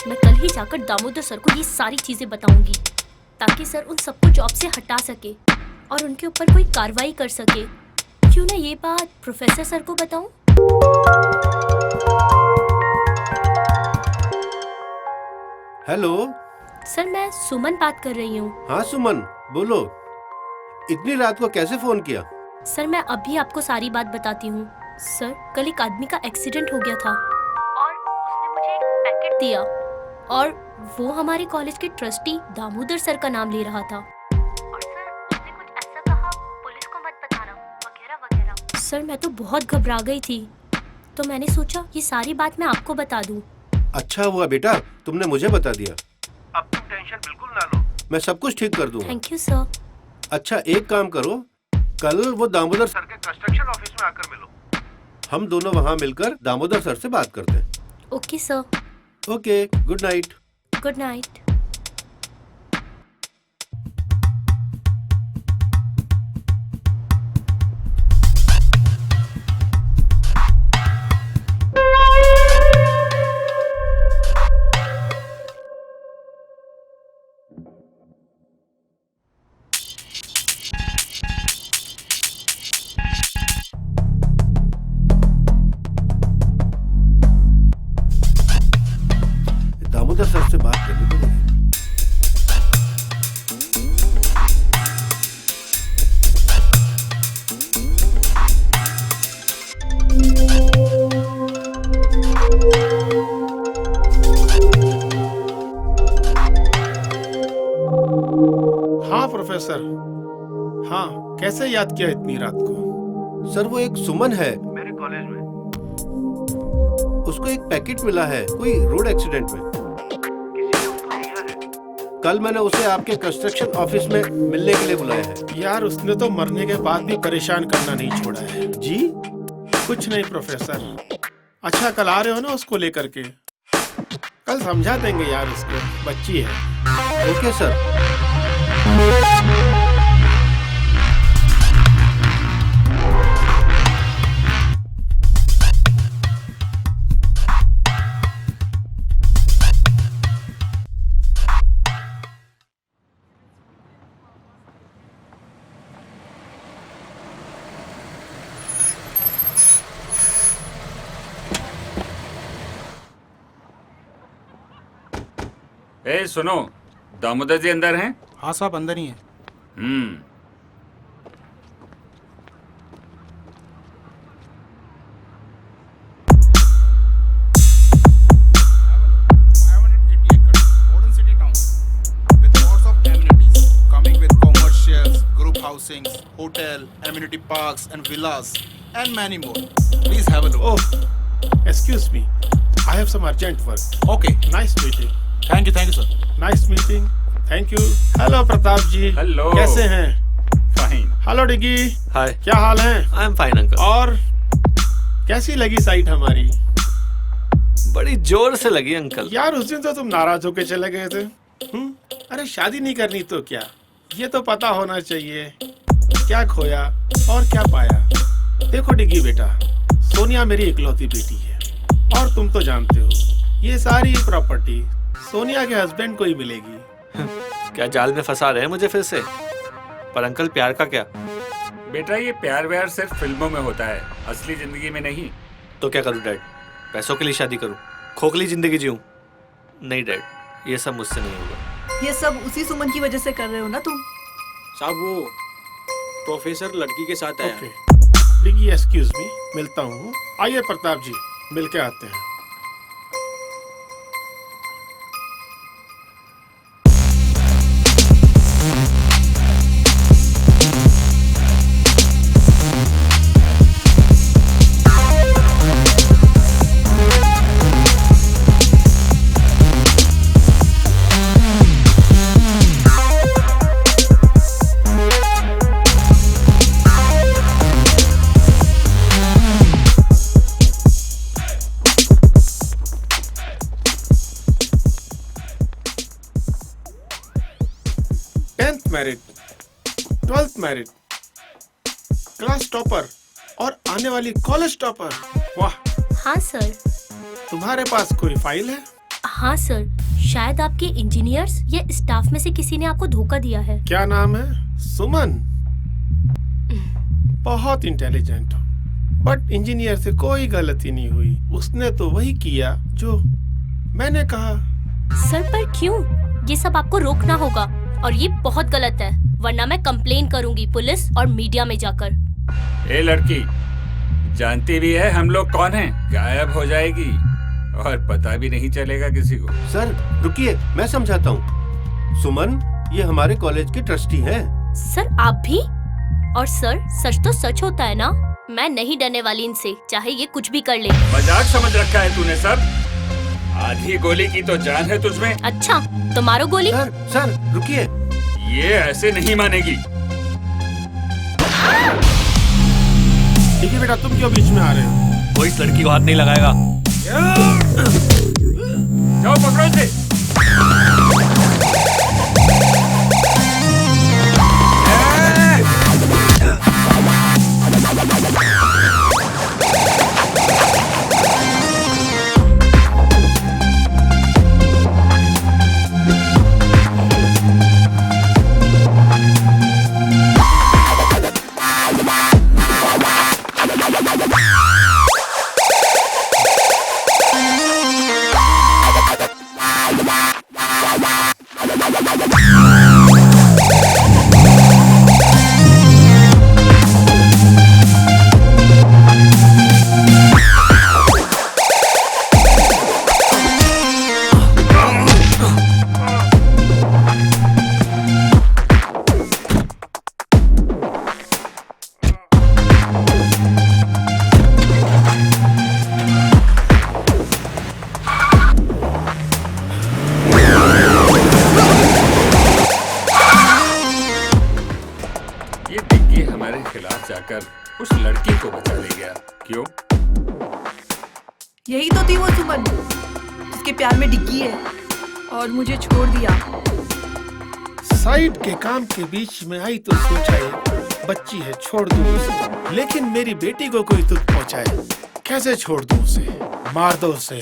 मैं कल ही जाकर दामोदर सर को ये सारी चीजें बताऊंगी ताकि सर उन सबको जॉब से हटा सके और उनके ऊपर कोई कार्रवाई कर सके। क्यों ना ये बात प्रोफेसर सर को बताऊं? हेलो सर, मैं सुमन बात कर रही हूँ। हाँ सुमन, बोलो। इतनी रात को कैसे फोन किया? सर, मैं अभी आपको सारी बात बताती हूँ। सर, कल एक आदमी का एक्सीडेंट हो गया था और उसने मुझे एक पैकेट दिया और वो हमारे कॉलेज के ट्रस्टी दामोदर सर का नाम ले रहा था। और सर, उसने कुछ ऐसा कहा, पुलिस को मत बताना वगैरह वगैरह। सर, मैं तो बहुत घबरा गई थी, तो मैंने सोचा ये सारी बात मैं आपको बता दूं। अच्छा हुआ बेटा, तुमने मुझे बता दिया। अब तुम टेंशन बिल्कुल ना लो, मैं सब कुछ ठीक कर दूंगा। Thank you sir. अच्छा एक काम करो, कल वो दामोदर सर के कंस्ट्रक्शन ऑफिस में आकर मिलो। हम दोनों वहाँ मिलकर दामोदर सर से बात करते हैं। Okay sir. Okay, good night. Good night. Damodar sir से बात करनी पड़ेगी। हाँ प्रोफेसर। हाँ, कैसे याद किया इतनी रात को? सर वो एक सुमन है मेरे कॉलेज में, उसको एक पैकेट मिला है कोई रोड एक्सीडेंट में। कल मैंने उसे आपके कंस्ट्रक्शन ऑफिस में मिलने के लिए बुलाया है। यार उसने तो मरने के बाद भी परेशान करना नहीं छोड़ा है। जी? कुछ नहीं प्रोफेसर। अच्छा कल आ रहे हो ना उसको लेकर के? कल समझा देंगे यार उसको, बच्ची है। Okay sir. ए सुनो, दामोदर जी अंदर हैं? हाँ साहब अंदर ही हैं। Housings, hotel, amenity parks and villas and many more. Please have a look. Oh, excuse me. I have some urgent work. Okay. Nice meeting. Thank you sir. Nice meeting. Thank you. Hello Pratap ji. Hello. कैसे हैं? Fine. Hello डिगी। हाय। क्या हाल है? I am fine uncle. और कैसी लगी site हमारी? बड़ी जोर से लगी अंकल। यार उस दिन तो तुम नाराज होके चले गए थे। अरे शादी नहीं करनी तो क्या, ये तो पता होना चाहिए क्या खोया और क्या पाया। देखो डिगी बेटा, सोनिया मेरी इकलौती बेटी है और तुम तो जानते हो ये सारी प्रॉपर्टी सोनिया के हस्बैंड को ही मिलेगी। क्या जाल में फंसा रहे हैं मुझे फिर से? पर अंकल प्यार का क्या? बेटा ये प्यार व्यार सिर्फ फिल्मों में होता है, असली जिंदगी में नहीं। तो क्या करूं डैड? पैसों के लिए शादी करूं? खोखली जिंदगी जीऊं? नहीं डैड, ये सब मुझसे नहीं होगा। ये सब उसी सुमन की वजह से कर रहे हो ना तुम? साहब वो प्रोफेसर लड़की के साथ आया। डिगी एक्सक्यूज मी, मिलता हूँ। आइए प्रताप जी, मिल के आते हैं। Married, 12th married, class topper और आने वाली कॉलेज टॉपर। वाह। हाँ सर। तुम्हारे पास कोई फाइल है? हाँ सर, शायद आपके इंजीनियर्स या स्टाफ में से किसी ने आपको धोखा दिया है। क्या नाम है? सुमन। बहुत इंटेलिजेंट हो, बट इंजीनियर से कोई गलती नहीं हुई। उसने तो वही किया जो मैंने कहा। सर पर क्यों? ये सब आपको रोकना होगा और ये बहुत गलत है, वरना मैं कंप्लेन करूंगी पुलिस और मीडिया में जाकर। ए लड़की, जानती भी है हम लोग कौन हैं? गायब हो जाएगी और पता भी नहीं चलेगा किसी को। सर रुकिए, मैं समझाता हूँ। सुमन ये हमारे कॉलेज के ट्रस्टी हैं। सर आप भी? और सर सच तो सच होता है ना, मैं नहीं डरने वाली इनसे, चाहे ये कुछ भी कर ले। मजाक समझ रखा है तूने सर? आधी गोली की तो जान है तुझमें। अच्छा तो मारो गोली। सर रुकिए, ये ऐसे नहीं मानेगी। डिग्गी बेटा तुम क्यों बीच में आ रहे हो? कोई इस लड़की को हाथ नहीं लगाएगा। जाओ पकड़ो इसे। उस लड़की को बचा ले गया। क्यों? यही तो थी वो सुमन जिसके प्यार में डिग्गी है और मुझे छोड़ दिया। साइड के काम के बीच में आई तो सोचा ये बच्ची है छोड़ दूं उसे, लेकिन मेरी बेटी को कोई दुख पहुंचाए कैसे छोड़ दूं उसे? मार दो उसे।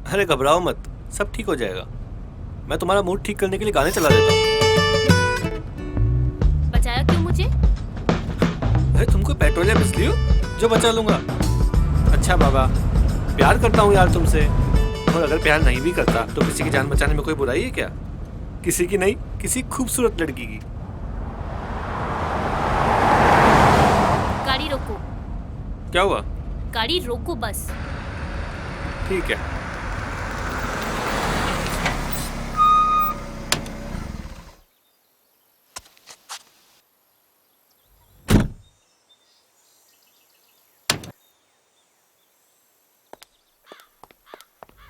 अरे घबराओ मत, सब ठीक हो जाएगा। मैं तुम्हारा मूड ठीक करने के लिए गाने चला देता हूँ। बचाया क्यों मुझे? अरे तुम कोई पेट्रोल या बिजली हो जो बचा लूंगा? अच्छा बाबा, प्यार करता हूँ यार तुमसे, और अगर प्यार नहीं भी करता तो किसी की जान बचाने में कोई बुराई है क्या? किसी की नहीं, किसी खूबसूरत लड़की की। गाड़ी रोको। क्या हुआ? गाड़ी रोको बस। ठीक है।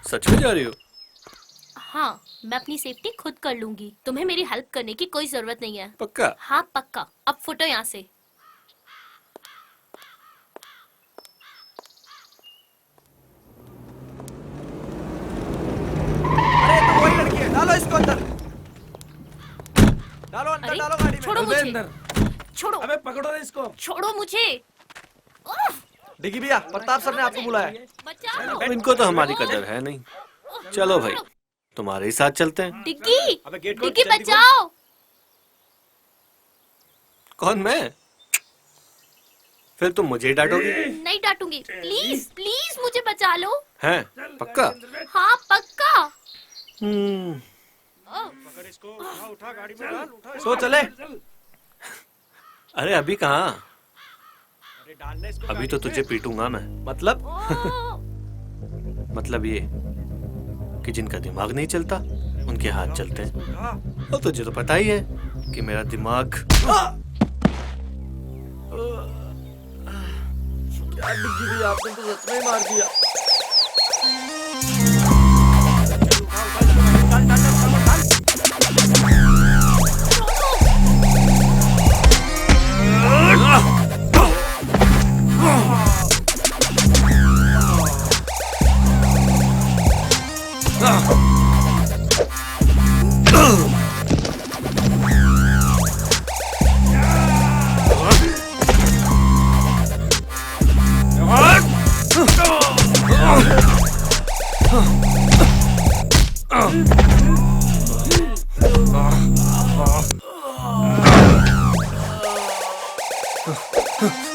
सच में जा रही हो? हाँ, मैं अपनी सेफ्टी खुद कर लूंगी। तुम्हें मेरी हेल्प करने की कोई जरूरत नहीं है। पक्का? हाँ पक्का। अब फुटो यहाँ से। अरे तो वही लड़की है, डालो इसको अंदर। डालो अंदर, अरे, डालो गाड़ी में। छोड़ो मुझे। छोड़ो। अबे पकड़ो ना इसको। छोड़ो मुझे। उफ, डिग्गी भैया, प्रताप सर ने आपको बुलाया। बचाओ। अब इनको तो हमारी कदर है नहीं। चलो भाई, तुम्हारे ही साथ चलते हैं। डिग्गी, डिग्गी बचाओ। कौन, मैं? फिर तुम मुझे ही डांटोगी? नहीं डांटूंगी। प्लीज प्लीज मुझे बचा लो। हैं? पक्का? हाँ पक्का। सो चले। अरे अभी कहाँ? अभी तो तुझे पीटूंगा मैं। मतलब? मतलब ये कि जिनका दिमाग नहीं चलता उनके हाथ चलते हैं। और तुझे तो पता ही है कि मेरा दिमाग। क्या डिग्गी भैया, आपने तो सच में ही मार दिया।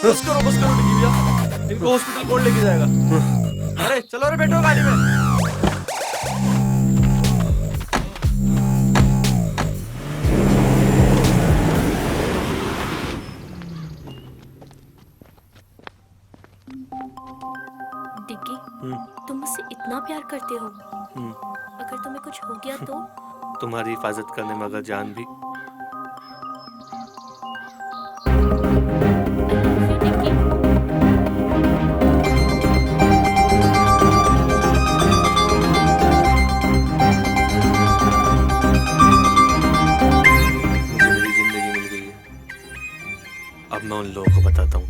बस करो डिग्गी भैया, इनको हॉस्पिटल कौन लेके जाएगा? अरे चलो रे, बैठो गाड़ी में। डिग्गी, तुम मुझसे इतना प्यार करते हो, अगर तुम्हें कुछ हो गया तो? तुम्हारी हिफाजत करने में अगर जान भी। अब मैं उन लोगों को बताता हूँ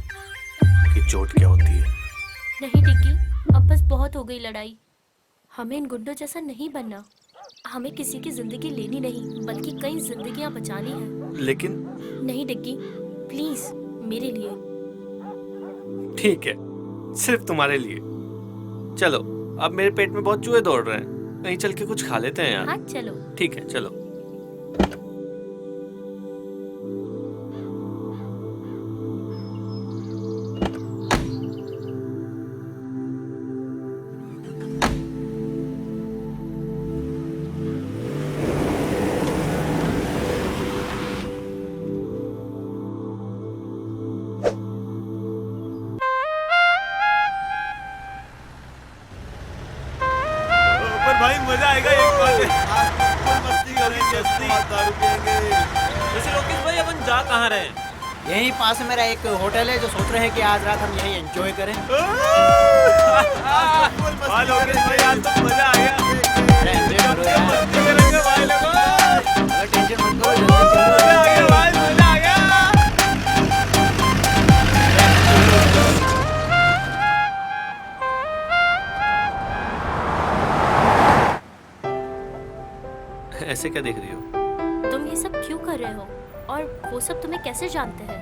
कि चोट क्या होती है। नहीं डिग्गी, अब बस बहुत हो गई लड़ाई। हमें इन गुंडों जैसा नहीं बनना। हमें किसी की जिंदगी लेनी नहीं, बल्कि कई जिंदगियां बचानी है। लेकिन नहीं डिग्गी, प्लीज मेरे लिए। ठीक है, सिर्फ तुम्हारे लिए। चलो, अब मेरे पेट में बहुत चूहे दौड़ रहे हैं, कहीं चल के कुछ खा लेते हैं यार। हाँ चलो। ठीक है, चलो। भाई मजा आएगा एक बार मस्ती करेंगे, दारू पिएंगे। वैसे लोकेश भाई अपन जा कहाँ रहे हैं? यहीं पास मेरा एक होटल है जो सोच रहे हैं कि आज रात हम यहीं एंजॉय करें। लोकेश भाई आज तो मजा आ गया। टेंशन मत करो, जल्दी चलो। मजा आ गया भाई, मजा आ गया। ऐसे क्या देख रही हो? तुम ये सब क्यों कर रहे हो? और वो सब तुम्हें कैसे जानते हैं?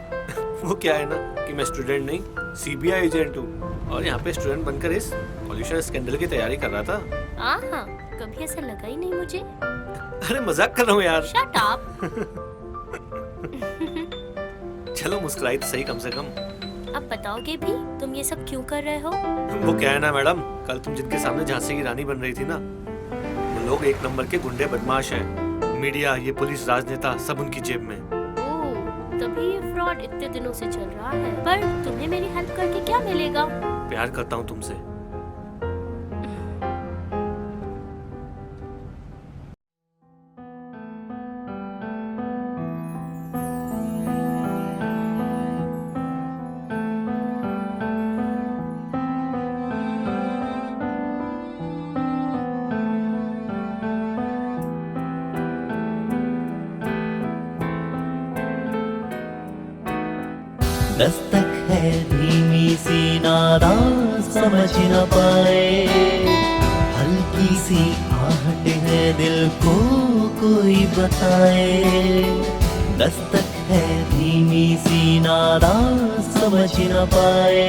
वो क्या है ना कि मैं स्टूडेंट नहीं, सीबीआई एजेंट हूँ, और यहाँ पे स्टूडेंट बनकर इस पॉल्यूशन स्कैंडल की तैयारी कर रहा था। हाँ, कभी ऐसा लगा ही नहीं मुझे। अरे मजाक कर रहा हूँ यार। Shut up. चलो मुस्कुराई तो सही कम से कम। अब बताओगे भी तुम ये सब क्यों कर रहे हो? वो क्या है ना मैडम, कल तुम जिनके सामने झांसी की रानी बन रही थी ना, वो लोग एक नंबर के गुंडे बदमाश हैं। मीडिया, ये पुलिस, राजनेता सब उनकी जेब में। ओह, तभी ये फ्रॉड इतने दिनों से चल रहा है। पर तुम्हें मेरी हेल्प करके क्या मिलेगा? प्यार करता हूँ तुमसे। दस्तक है धीमी सी नादा समझ न पाए, हल्की सी आहट है दिल को कोई बताए। दस्तक है धीमी सी नादा समझ न पाए,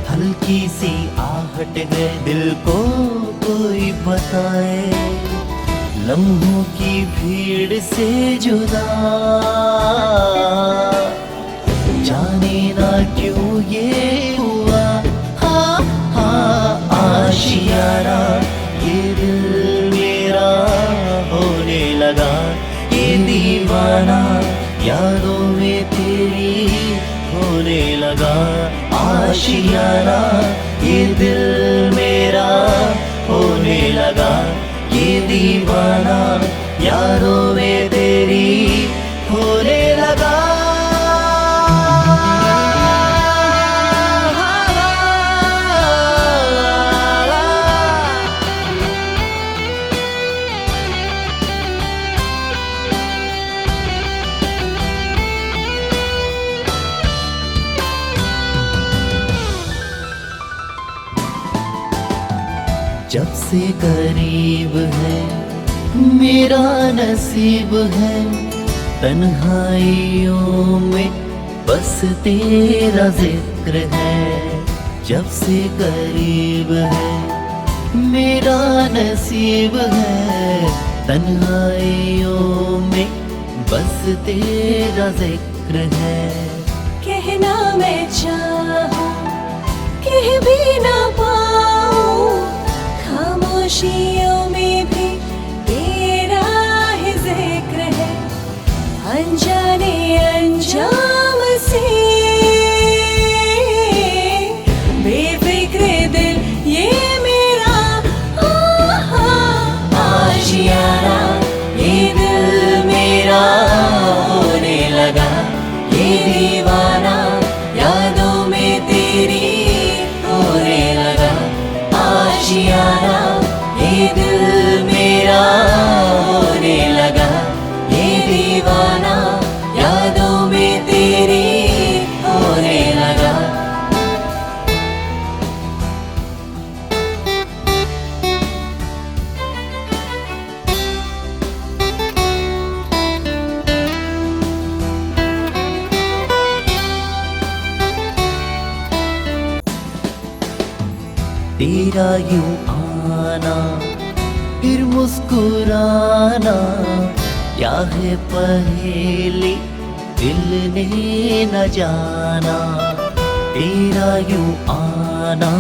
हल्की सी आहट है दिल को कोई बताए। लम्हों की भीड़ से जुदा जाने ना क्यों ये हुआ। हाँ हाँ आशियाना ये दिल मेरा होने लगा, ये दीवाना यादों में तेरी होने लगा। आशियाना ये दिल मेरा होने लगा, ये दीवाना यादों में तेरी होने लगा। जब से करीब है मेरा नसीब है, तन्हाइयों में बस तेरा जिक्र है। जब से करीब है मेरा नसीब है, तन्हाइयों में बस तेरा जिक्र है। कहना मैं चाहूं कह भी ना पाऊं, खामोशियों में भी तेरा ही जिक्र है। अनजाने अंजाम से बेफिक्र दिल तेरा यूं आना फिर मुस्कुराना, क्या है पहेली दिल ने न जाना। तेरा यूं आना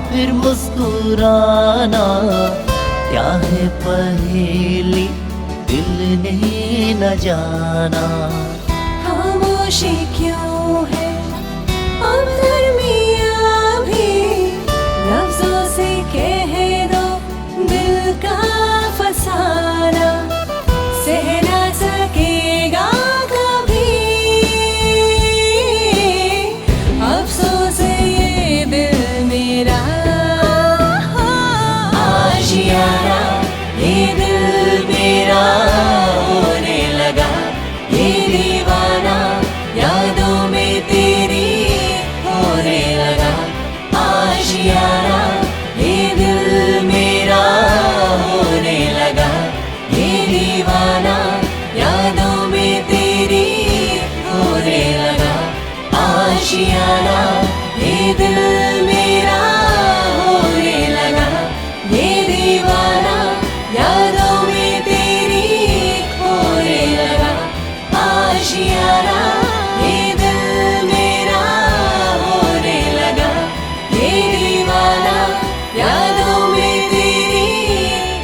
फिर मुस्कुराना, क्या है पहेली दिल ने न जाना। खामोशी क्यों है अब दरमियाँ भी, लफ्जों से कह दो दिल का फसाना, सह ना सकेगा कभी अफसोस ये दिल मेरा। आशियाना ये दिल मेरा होने लगा, ये दीवाना यादों में तेरी होने लगा। आशियाना ये दिल मेरा होने लगा, ये दीवाना यादों में तेरी होने लगा। आशियाना ये दिल मेरा होने लगा, ये दीवाना यादों में तेरी होने लगा। आशियाना ये दिल मेरा होने लगा, ये दीवाना यादों में तेरी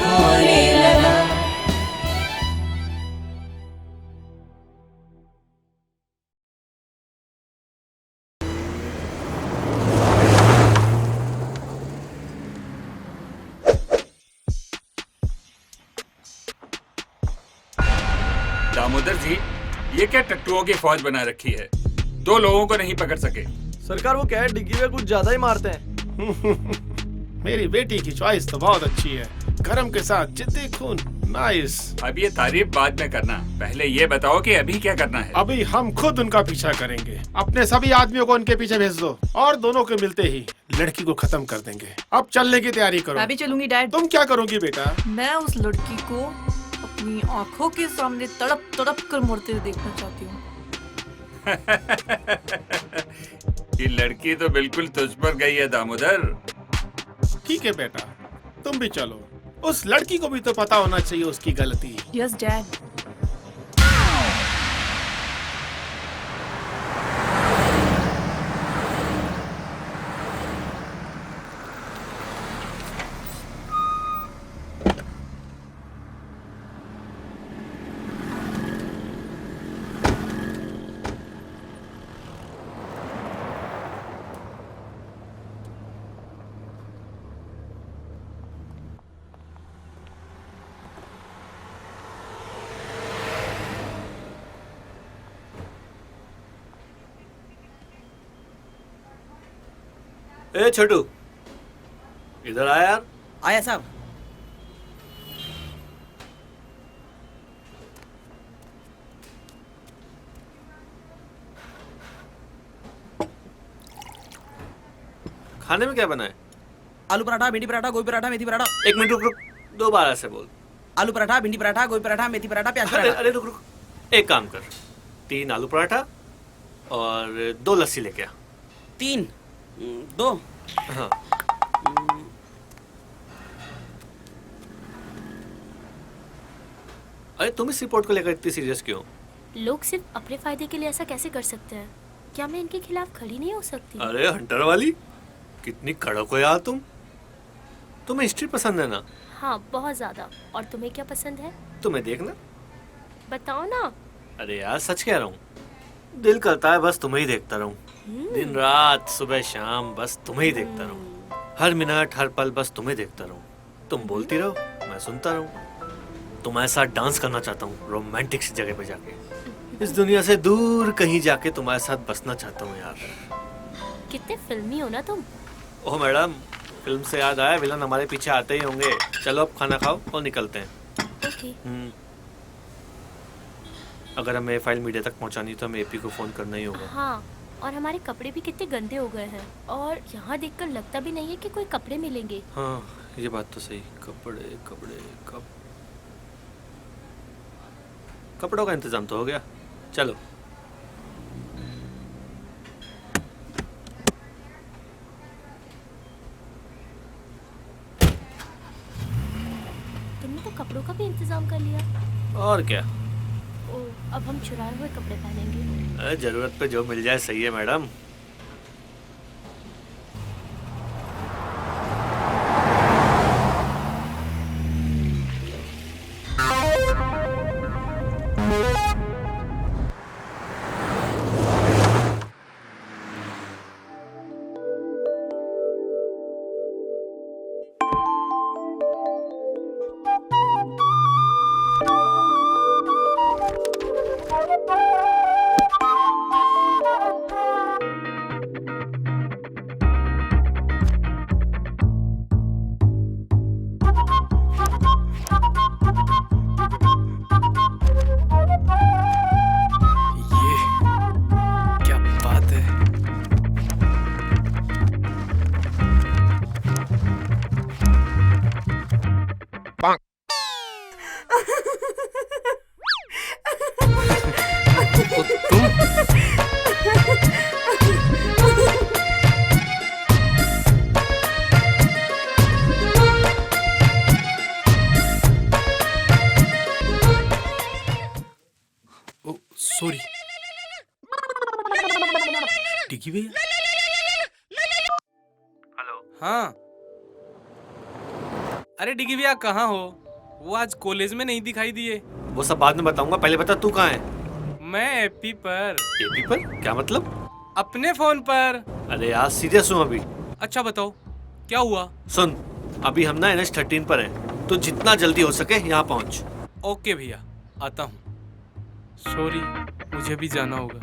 होने लगा। दामोदर जी, ये क्या टट्टुओं की फौज बना रखी है? 2 लोगों को नहीं पकड़ सके। सरकार वो क्या है, डिग्गी में कुछ ज्यादा ही मारते हैं। मेरी बेटी की चॉइस तो बहुत अच्छी है, गरम के साथ जिद्दी खून, नाइस। अब ये तारीफ बाद में करना, पहले ये बताओ कि अभी क्या करना है? अभी हम खुद उनका पीछा करेंगे। अपने सभी आदमियों को उनके पीछे भेज दो और दोनों के मिलते ही लड़की को खत्म कर देंगे। अब चलने की तैयारी करो। मैं भी चलूंगी डैड। तुम क्या करोगी बेटा? मैं उस लड़की को अपनी आंखों के सामने तड़प तड़प कर मरते हुए देखना चाहती हूँ। ये लड़की तो बिल्कुल तुझ पर गई है दामोदर। ठीक है बेटा, तुम भी चलो। उस लड़की को भी तो पता होना चाहिए उसकी गलती। Yes dad. ए छोटू, इधर आया यार। आया साहब। खाने में क्या बना है? आलू पराठा, भिंडी पराठा, गोभी पराठा, मेथी पराठा। 1 मिनट रुक रुक, दोबारा से बोल। आलू पराठा, भिंडी पराठा, गोभी पराठा, मेथी पराठा, प्याज अरे पराठा। अरे रुक रुक, एक काम कर, 3 आलू पराठा और 2 लस्सी लेके आ। 3 2। हाँ। अरे तुम इस रिपोर्ट को लेकर इतनी सीरियस क्यों? लोग सिर्फ अपने फायदे के लिए ऐसा कैसे कर सकते हैं? क्या मैं इनके खिलाफ खड़ी नहीं हो सकती? अरे हंटर वाली, कितनी कड़क हो यार तुम। तुम्हें हिस्ट्री पसंद है ना? हाँ, बहुत ज्यादा। और तुम्हें क्या पसंद है? तुम्हें देखना। बताओ ना। अरे यार सच कह रहा हूँ, दिल करता है बस तुम्हें ही देखता रहूं। दिन रात सुबह शाम बस तुम्हें ही देखता रहूं। हर मिनट हर पल बस तुम्हें देखता रहूं। तुम बोलती रहो, मैं सुनता रहूं। तुम्हारे साथ डांस करना चाहता हूँ रोमांटिक सी जगह पे जाके। इस दुनिया से दूर कहीं जाके तुम्हारे साथ बसना चाहता हूँ यार। कितने फिल्मी हो ना तुम। ओह मैडम, फिल्म से याद आया, विलन हमारे पीछे आते ही होंगे। चलो अब खाना खाओ और निकलते हैं। ओके। अगर हमें फाइल मीडिया तक पहुंचानी तो हमें एपी को फोन करना ही होगा। हाँ, और हमारे कपड़े भी कितने गंदे हो गए हैं और यहाँ देखकर लगता भी नहीं है कि कोई कपड़े मिलेंगे। हाँ ये बात तो सही। कपड़े कपड़े कपड़ों का इंतजाम तो हो गया। चलो। इंतजाम कर लिया। और क्या, ओ, अब हम चुराए हुए कपड़े पहनेंगे। अरे जरूरत पे जो मिल जाए सही है मैडम। क्या बात है। सॉरी डिग्गी भैया। हेलो। हाँ, अरे डिग्गी भैया कहाँ हो? वो आज कॉलेज में नहीं दिखाई दिए। वो सब बाद में बताऊंगा, पहले बता तू कहाँ है? मैं एपी पर। एपी पर? क्या मतलब? अपने फोन पर। अरे यार सीरियस हूँ अभी। अच्छा बताओ क्या हुआ? सुन, अभी हम ना NH13 पर हैं, तो जितना जल्दी हो सके यहाँ पहुँच। ओके भैया, आता हूँ। सॉरी, मुझे भी जाना होगा।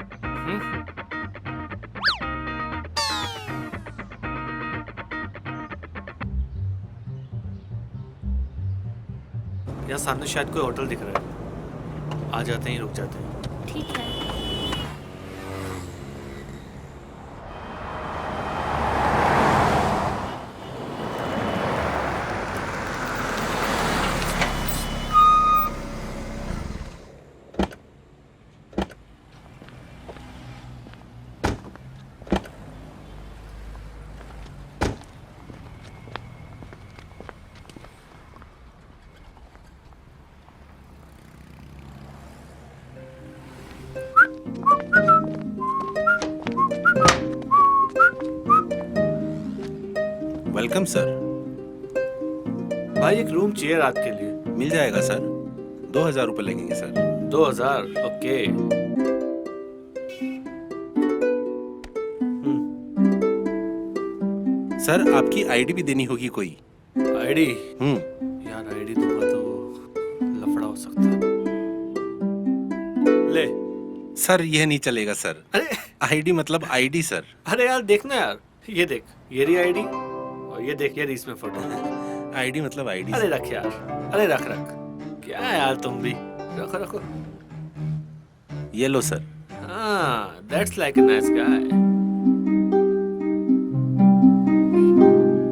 यहाँ सामने शायद कोई होटल दिख रहा है, आ जाते ही रुक जाते हैं। ठीक है। Welcome sir. भाई एक रूम चाहिए रात के लिए। मिल जाएगा सर, 2000 रुपये लगेंगे सर। 2000? ओके। सर आपकी आईडी भी देनी होगी कोई। आईडी? यार आईडी दूंगा तो लफड़ा हो सकता है। ले। सर यह नहीं चलेगा सर। अरे आईडी मतलब आईडी सर। अरे यार देखना यार, ये देख, ये रही आईडी और ये देख, ये रही इसमें फोटो। आईडी मतलब आईडी। अरे रख यार, अरे रख रख। क्या है यार तुम भी, रखो रखो। ये लो सर। हाँ, that's like a nice guy.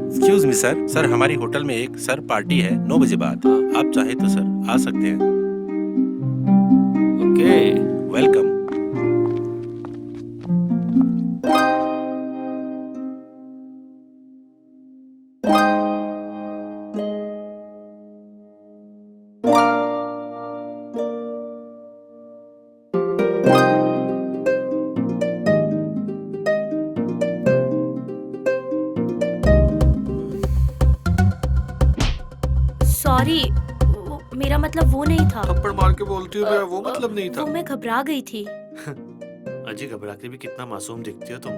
Excuse me sir, sir हमारी होटल में एक सर पार्टी है 9 बजे बाद। आप चाहे तो सर आ सकते हैं। Okay, welcome. सॉरी, मेरा मतलब वो नहीं था। थप्पड़ मार के बोलती हूँ मेरा वो मतलब नहीं था। वो मैं घबरा गई थी। अजी घबरा के भी कितना मासूम दिखती हो तुम।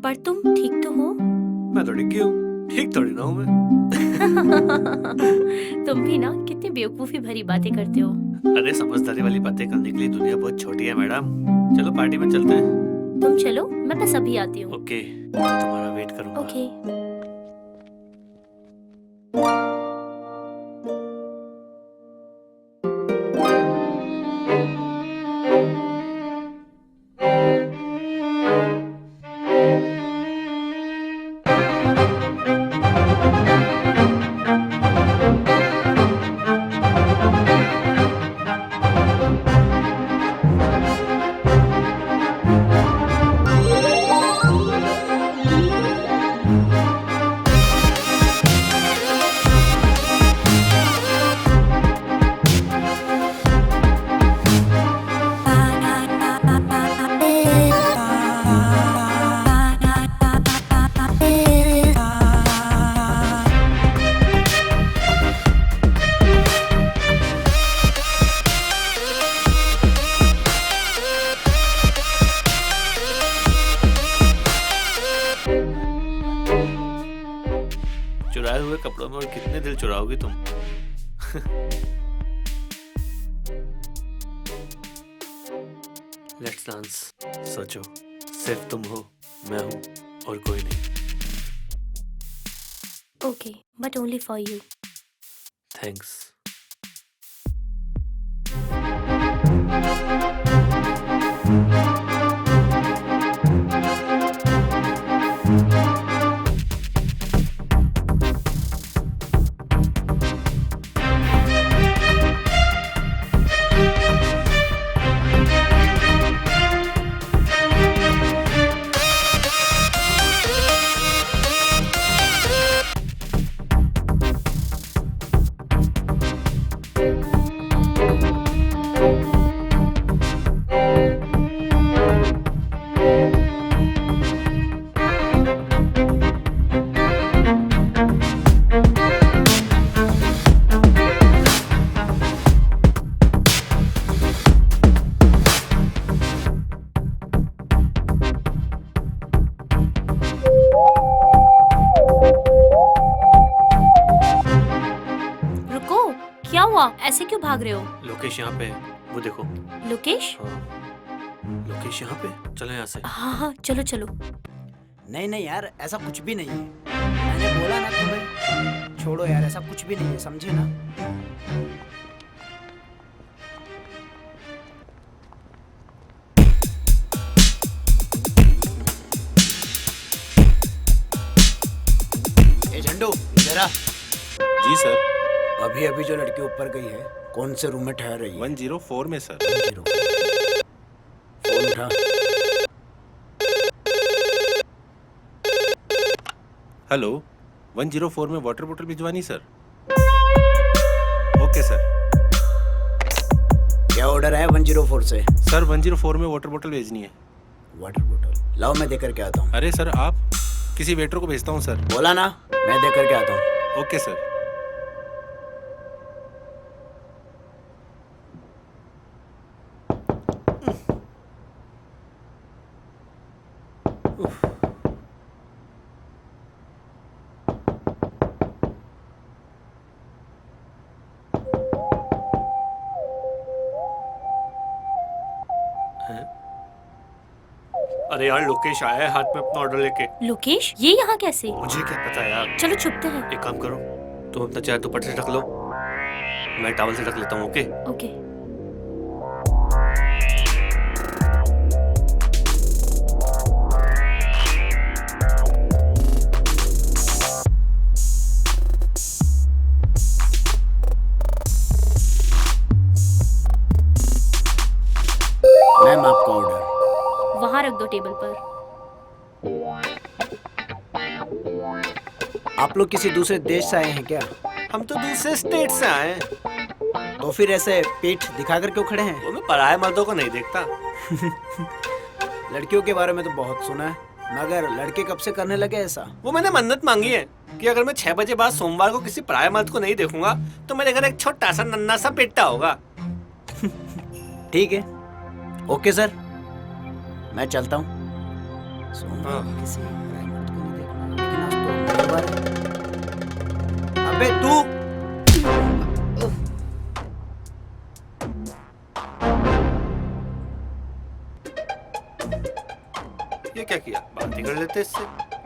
पर तुम ठीक तो हो? मैं तो डिग्गी हूँ, ठीक थोड़ी ना हूँ मैं। तुम भी ना कितनी बेवकूफी भरी बातें करते हो। अरे समझदारी वाली बातें करने के लिए दुनिया बहुत छोटी है मैडम। चलो पार्टी में चलते हैं। तुम चलो, मैं बस अभी आती हूँ। ओके, मैं तुम्हारा वेट करूँगा। ओके। चुराए हुए कपड़ों में और कितने दिल चुराओगी तुम? Let's dance. सोचो, सिर्फ तुम हो, मैं हूँ और कोई नहीं। Okay, but only for you. Thanks. रुको, क्या हुआ? ऐसे क्यों भाग रहे हो? लोकेश यहाँ पे है, वो देखो। लोकेश? लोकेश यहाँ पे, चलो यहाँ से। हाँ हाँ, चलो चलो। नहीं नहीं यार, ऐसा कुछ भी नहीं है। मैंने बोला ना तुम्हें, छोड़ो यार, ऐसा कुछ भी नहीं है, समझे ना? ए झंडू, इधर आ। जी सर। अभी अभी जो लड़की ऊपर गई है, कौन से रूम में ठहर रही है? 104 में सर। फोन उठा। हेलो, 104 में वाटर बोतल भिजवानी सर। Okay sir. क्या ऑर्डर है 104 से? सर 104 में वाटर बोतल भेजनी है। वाटर बोतल लाओ, मैं देकर के आता हूँ। अरे सर, आप किसी वेटर को भेजता हूँ सर। बोला ना, मैं देकर के आता हूँ। Okay sir. अरे यार, लोकेश आया है हाथ में अपना ऑर्डर लेके। लोकेश, ये यहाँ कैसे? मुझे क्या पता यार। चलो छुपते हैं। एक काम करो, तुम अपना चेहरा दुपट्टे से ढक लो, मैं टॉवल से ढक लेता हूँ। Okay okay. मैम, आपका ऑर्डर वहाँ रख दो टेबल पर। आप लोग किसी दूसरे देश से आए हैं क्या? हम तो दूसरे स्टेट से आए हैं। तो फिर ऐसे पीठ दिखाकर क्यों खड़े हैं? वो मैं पराये मर्दों को नहीं देखता। लड़कियों के बारे में तो बहुत सुना है, मगर लड़के कब से करने लगे ऐसा? वो मैंने मन्नत मांगी है कि अगर मैं 6 बजे बाद सोमवार को किसी पराये मर्द को नहीं देखूंगा तो मेरे घर एक छोटा सा नन्हा सा बेटा होगा। ठीक है, ओके सर, मैं चलता हूँ। किसी पराये मर्द को नहीं देखना, लेकिन आज तो मंगलवार है। अबे तू! ये क्या किया? बात ही कर लेते इससे।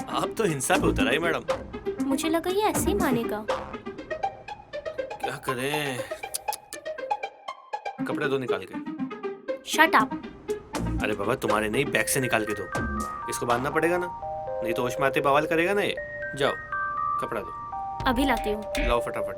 आप तो हिंसा पे उतर आई मैडम। मुझे लगा ये ऐसे ही मानेगा। क्या करें? कपड़े दो निकाल के। Shut up. अरे बाबा, तुम्हारे नहीं, बैग से निकाल के दो। इसको बांधना पड़ेगा ना, नहीं तो होश में आते बवाल करेगा ना ये। जाओ, कपड़ा दो। अभी लाती हूँ। लाओ फटाफट।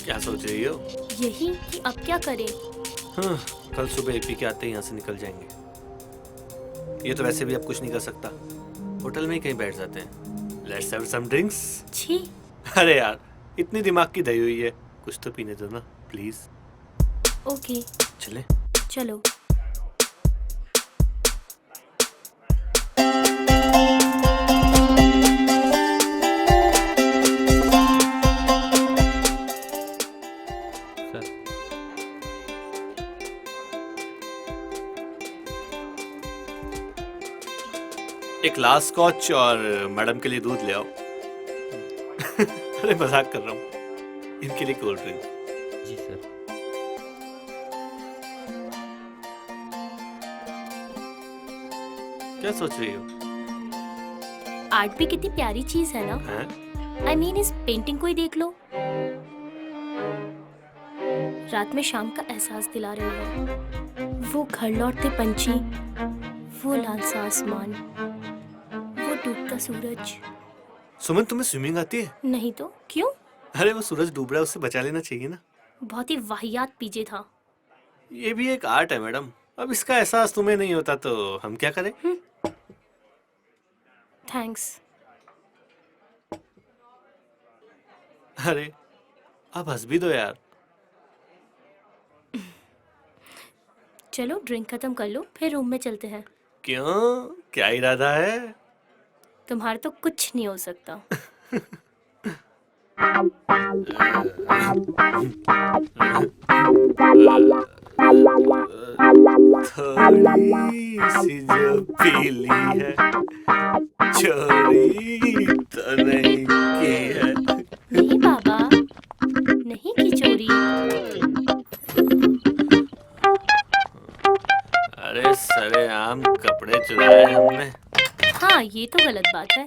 क्या सोच रही हो? यही कि अब क्या करें? हाँ, कल सुबह एपी के आते ही यहाँ से निकल जाएंगे। ये तो वैसे भी अब कुछ नहीं कर सकता, होटल में ही कहीं बैठ जाते हैं। Let's have some drinks. छी। अरे यार, इतनी दिमाग की दही हुई है, कुछ तो पीने दो ना प्लीज। ओके चले। चलो। एक लास्ट स्कॉच और मैडम के लिए दूध ले आओ। अरे मजाक कर रहा हूँ, इनके लिए कोल्ड ड्रिंक। जी सर। क्या सोच रही हो? आर्ट भी कितनी प्यारी चीज है ना। आई मीन इस पेंटिंग को ही देख लो, रात में शाम का एहसास दिला रही है। वो घर लौटते पंछी, वो लाल सा आसमान, वो डूबता सूरज। सुमन, तुम्हें स्विमिंग आती है? नहीं तो क्यों? अरे वो सूरज डूब रहा है, उससे बचा लेना चाहिए ना। बहुत ही वाहियात पीजे था। ये भी एक आर्ट है मैडम, अब इसका एहसास तुम्हें नहीं होता तो हम क्या करें? थैंक्स। अरे अब हंस भी दो यार। चलो ड्रिंक खत्म कर लो, फिर रूम में चलते हैं। क्यों, क्या इरादा है? तुम्हारा तो कुछ नहीं हो सकता। थोड़ी सी जो पीली है, चोरी तो नहीं की है। नहीं बाबा, नहीं की चोरी। अरे सरेआम कपड़े चुराए हमने। हाँ ये तो गलत बात है।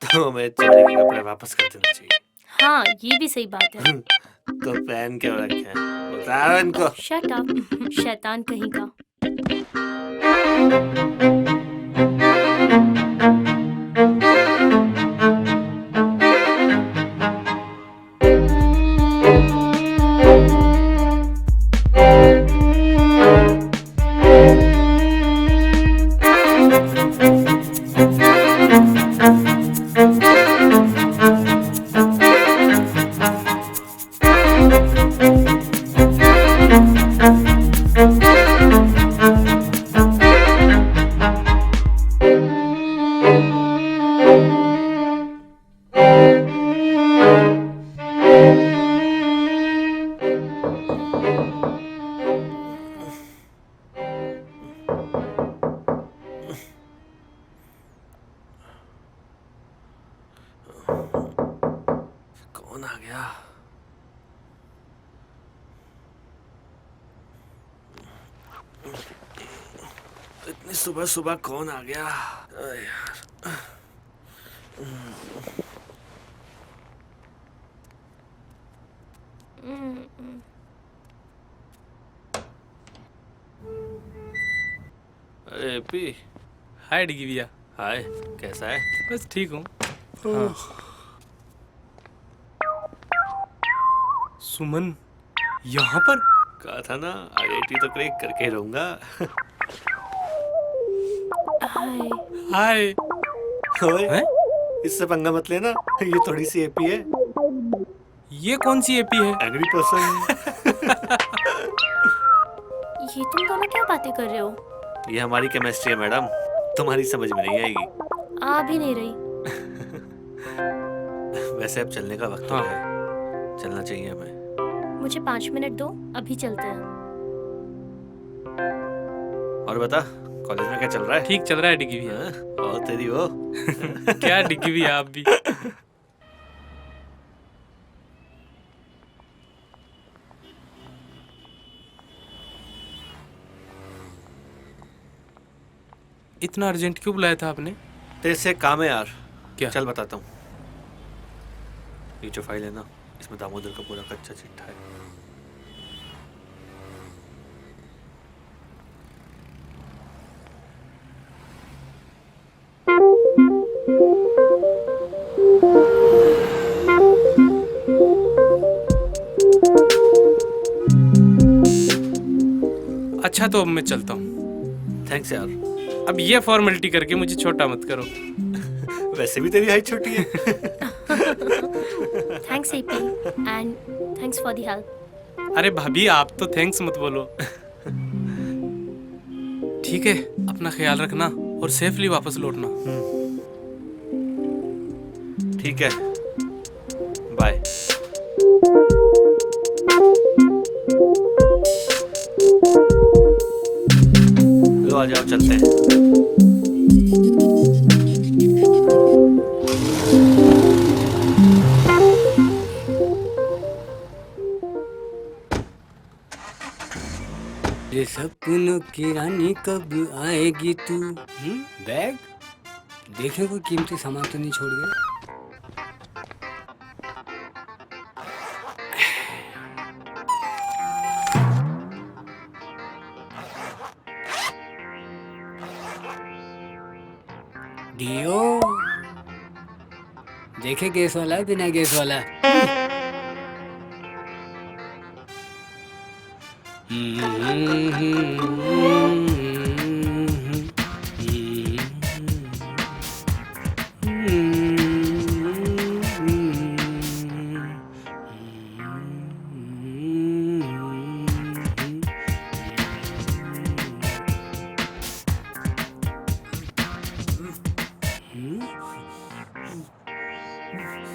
तो हमें चोरी के कपड़े वापस कर देना चाहिए। हाँ ये भी सही बात है। तो पहन क्यों रखे हैं? उतारो इनको। शट अप, शैतान कहीं का। कौन आ गया? इतनी सुबह सुबह कौन आ गया? अरे यार। अरे पी। हाय डिगी भैया। हाय, कैसा है? बस ठीक हूँ। हाँ। सुमन यहाँ पर? कहा था ना, IIT तो क्रैक करके ही रहूंगा। हाय। हाय। ओए, इससे पंगा मत लेना, ये थोड़ी सी एपी है। ये कौन सी एपी है? Angry person. ये तुम दोनों क्या बातें कर रहे हो? ये हमारी केमिस्ट्री है मैडम, तुम्हारी समझ में नहीं आएगी। आ भी नहीं रही। वैसे अब चलने का वक्त हो गया है, चलना चाहिए हमें। मुझे 5 मिनट दो, अभी चलते हैं। और बता, कॉलेज में क्या चल रहा है? ठीक चल रहा है डिगी भैया। और तेरी वो क्या डिगी भैया आप भी। इतना अर्जेंट क्यों बुलाया था आपने? तेरे से काम है यार। क्या? चल बताता हूँ। ये जो फाइल है ना, इसमें दामोदर का पूरा कच्चा चिट्ठा है। अच्छा तो अब मैं चलता हूँ। थैंक्स यार। अब ये फॉर्मेलिटी करके मुझे छोटा मत करो। वैसे भी तेरी हाइट छोटी है। Thanks AP and thanks for the help. अरे भाभी आप तो थैंक्स मत बोलो। ठीक है, अपना ख्याल रखना और सेफली वापस लौटना। ठीक है, बाय। लो आ जाओ, चलते हैं। ये सपनों की रानी कब आएगी तू? बैग देखे कोई कीमती सामान तो नहीं छोड़ गया। डियो देखे गैस वाला है बिना गैस वाला।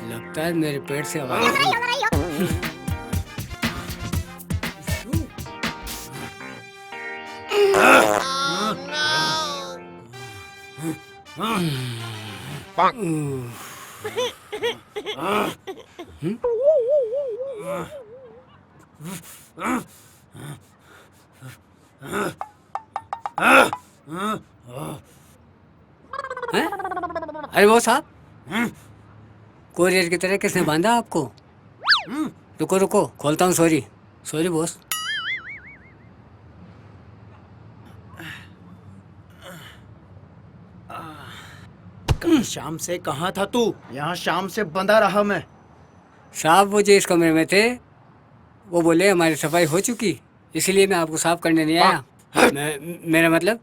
लगता है मेरे पेट से आवाज आ रही है। अरे वो साहब, कोरियर की तरह किसने बांधा आपको? रुको रुको, खोलता हूँ। Sorry sorry boss. कल शाम से कहाँ था तू? यहाँ शाम से बंधा रहा मैं। साहब वो जो इस कमरे में थे वो बोले हमारी सफाई हो चुकी, इसलिए मैं आपको साफ करने नहीं आया। मेरा मतलब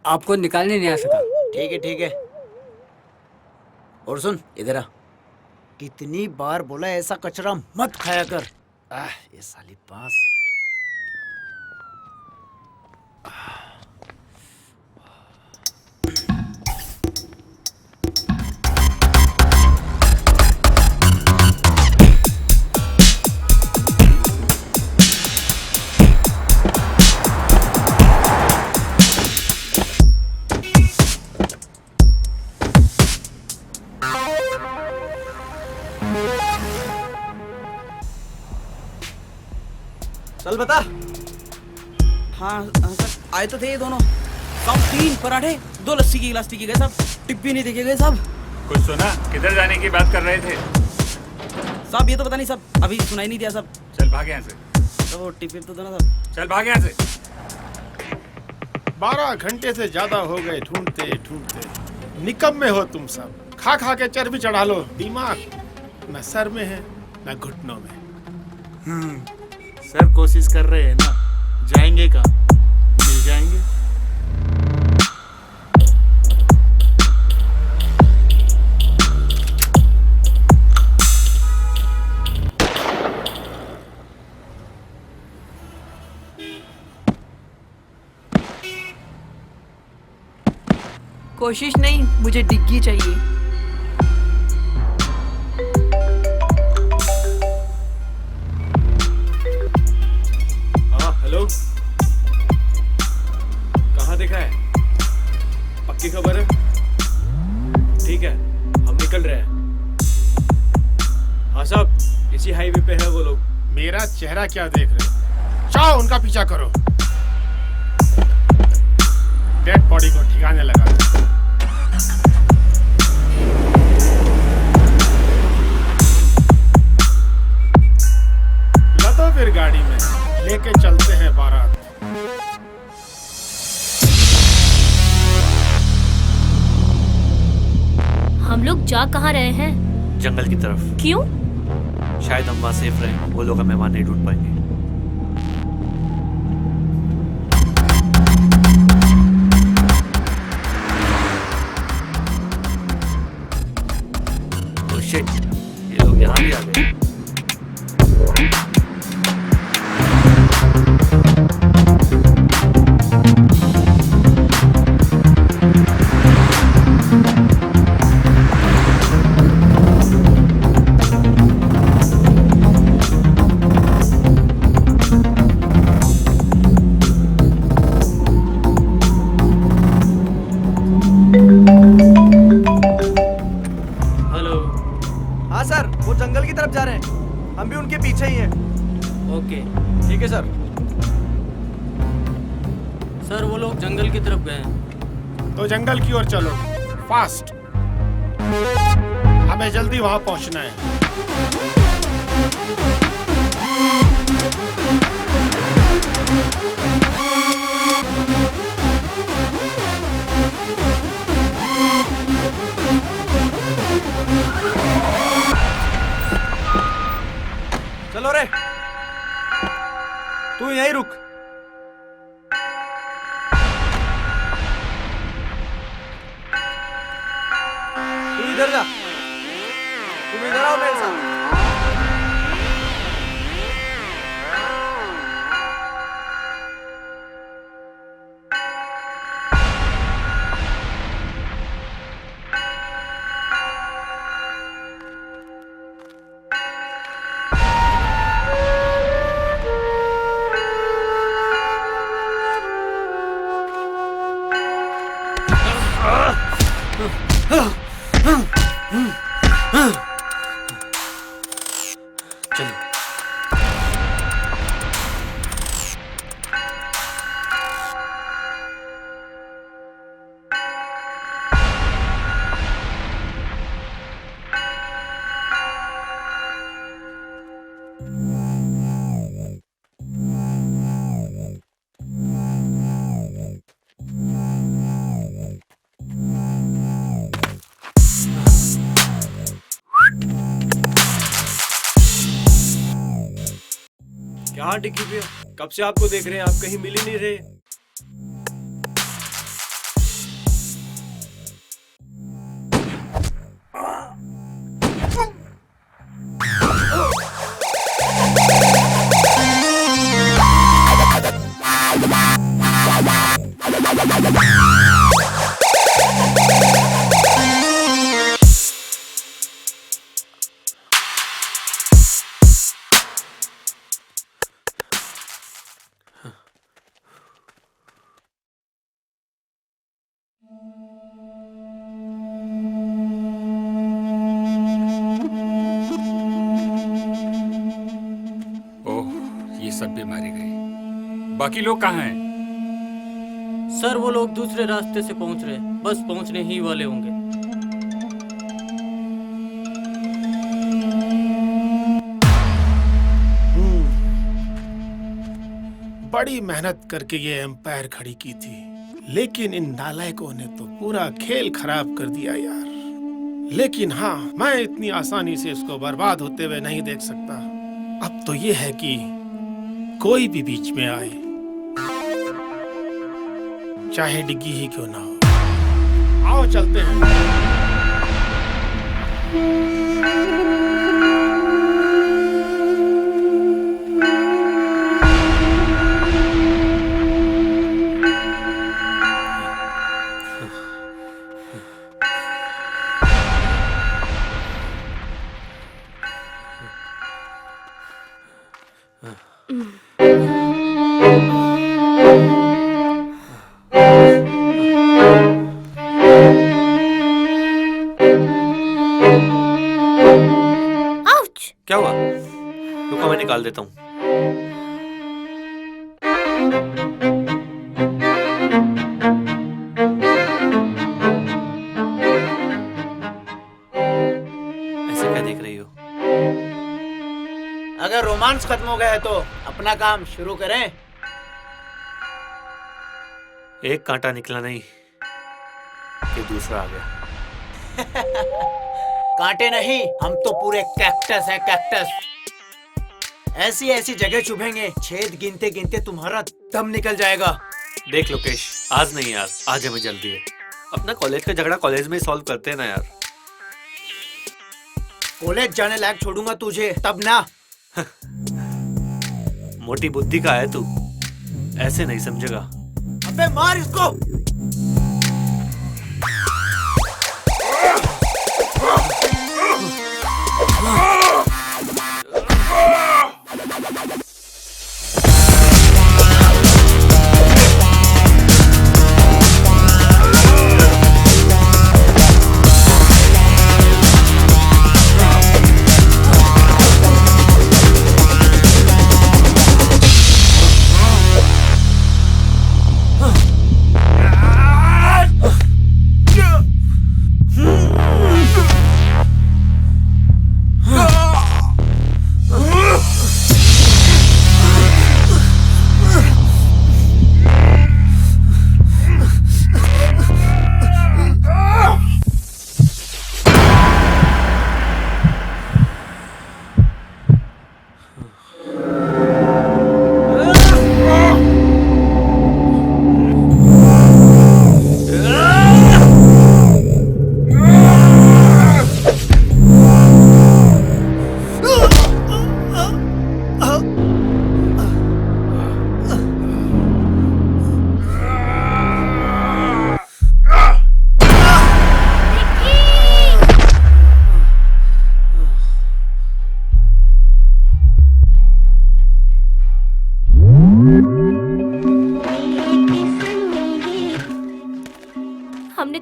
आपको निकालने नहीं आ सका। ठीक है ठीक है। और सुन इधर आ, कितनी बार बोला ऐसा कचरा मत खाया कर। ये साली पास। चल बता। हाँ सर आए तो थे ये दोनों। सब 3 पराठे 2 लस्सी की गिलास पी के गए साहब। टिप भी नहीं देखे गए साहब। कुछ सुना? किधर जाने की बात कर रहे थे? साहब ये तो पता नहीं साहब, अभी सुनाई नहीं दिया साहब। चल भाग यहाँ से। तो टिप तो दो ना साहब। चल भाग यहाँ से। 12 घंटे से ज्यादा हो गए ढूंढते ढूंढते। निकम्मे हो तुम सब। खा खा के चर्बी चढ़ा लो। दिमाग न सर में है न घुटनों में। सर कोशिश कर रहे हैं ना, जाएंगे कहाँ? मिल जाएंगे। कोशिश नहीं, मुझे डिग्गी चाहिए। हेलो, कहाँ देखा है? पक्की खबर है? ठीक है, हम निकल रहे हैं। हाँ साहब, इसी हाईवे पे है वो लोग। मेरा चेहरा क्या देख रहे हो? जाओ उनका पीछा करो। डेड बॉडी को ठिकाने लगा दो। लदो फिर गाड़ी में, लेके चलते हैं बारात। हम लोग जा कहाँ रहे हैं? जंगल की तरफ। क्यों? शायद हम वहाँ सेफ रहें, वो लोग हमें वहाँ नहीं ढूंढ पाएंगे। हम भी उनके पीछे ही हैं। ओके ठीक है सर। सर वो लोग जंगल की तरफ गए हैं। तो जंगल की ओर चलो, फास्ट। हमें जल्दी वहां पहुंचना है। चलो रे, तू यहीं रुक। तू इधर जा, तुम इधर आओ मेरे साथ। क्या डिग्गी पे हो? कब से आपको देख रहे हैं, आप कहीं मिल ही नहीं रहे। सब भी मारे गए। बाकी लोग कहाँ हैं? सर वो लोग दूसरे रास्ते से पहुंच रहे, बस पहुंचने ही वाले होंगे। बड़ी मेहनत करके ये एम्पायर खड़ी की थी, लेकिन इन नालायकों ने तो पूरा खेल खराब कर दिया यार। लेकिन हाँ, मैं इतनी आसानी से इसको बर्बाद होते हुए नहीं देख सकता। अब तो ये है कि कोई भी बीच में आए, चाहे डिग्गी ही क्यों ना हो। आओ चलते हैं। क्या हुआ? रुको मैं निकाल देता हूँ। ऐसे क्या देख रही हो? अगर रोमांस खत्म हो गया है तो अपना काम शुरू करें। एक कांटा निकला नहीं कि दूसरा आ गया। कांटे नहीं, हम तो पूरे कैक्टस है, कैक्टस। ऐसी ऐसी जगह चुभेंगे, छेद गिनते गिनते तुम्हारा दम निकल जाएगा। देख लोकेश, आज नहीं यार, आज हमें जल्दी है। अपना कॉलेज का झगड़ा कॉलेज में ही सॉल्व करते हैं ना यार। कॉलेज जाने लायक छोड़ूंगा तुझे तब ना। मोटी बुद्धि का है तू, ऐसे नहीं समझेगा। अबे मार इसको।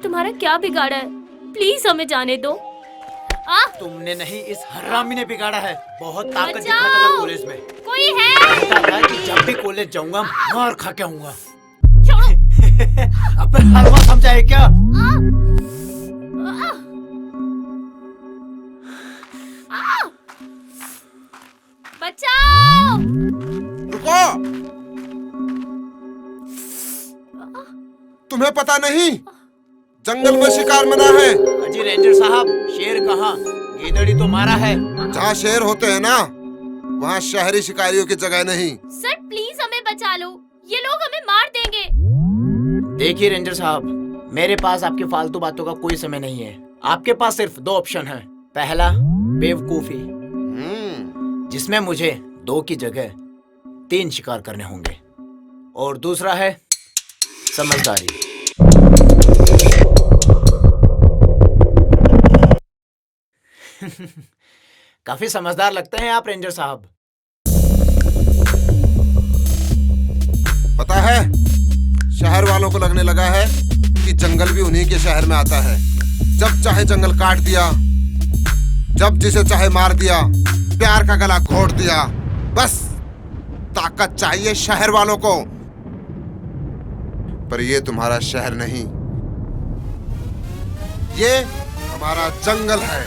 तुम्हारा क्या बिगाड़ा है? प्लीज हमें जाने दो। तुमने नहीं, इस हरामी ने बिगाड़ा है। बहुत ताकत बचाओ! दिखाता था कॉलेज में। कोई है? कहता था कि जब भी कॉलेज जाऊंगा मार खा के आऊंगा। अब हलवा समझा है क्या? बचाओ! रुको! तुम्हें पता नहीं जंगल में शिकार मना है। अजी रेंजर साहब, शेर कहाँ? गीदड़ी तो मारा है। जहाँ शेर होते हैं ना, वहाँ शहरी शिकारियों की जगह नहीं। सर प्लीज हमें बचा लो, ये लोग हमें मार देंगे। देखिए रेंजर साहब, मेरे पास आपकी फालतू बातों का कोई समय नहीं है। आपके पास सिर्फ 2 ऑप्शन हैं। पहला बेवकूफी, जिसमें मुझे 2 की जगह 3 शिकार करने होंगे, और दूसरा है समझदारी। काफी समझदार लगते हैं आप रेंजर साहब। पता है, शहर वालों को लगने लगा है कि जंगल भी उन्हीं के शहर में आता है। जब चाहे जंगल काट दिया, जब जिसे चाहे मार दिया, प्यार का गला घोट दिया। बस ताकत चाहिए शहर वालों को। पर ये तुम्हारा शहर नहीं, ये हमारा जंगल है।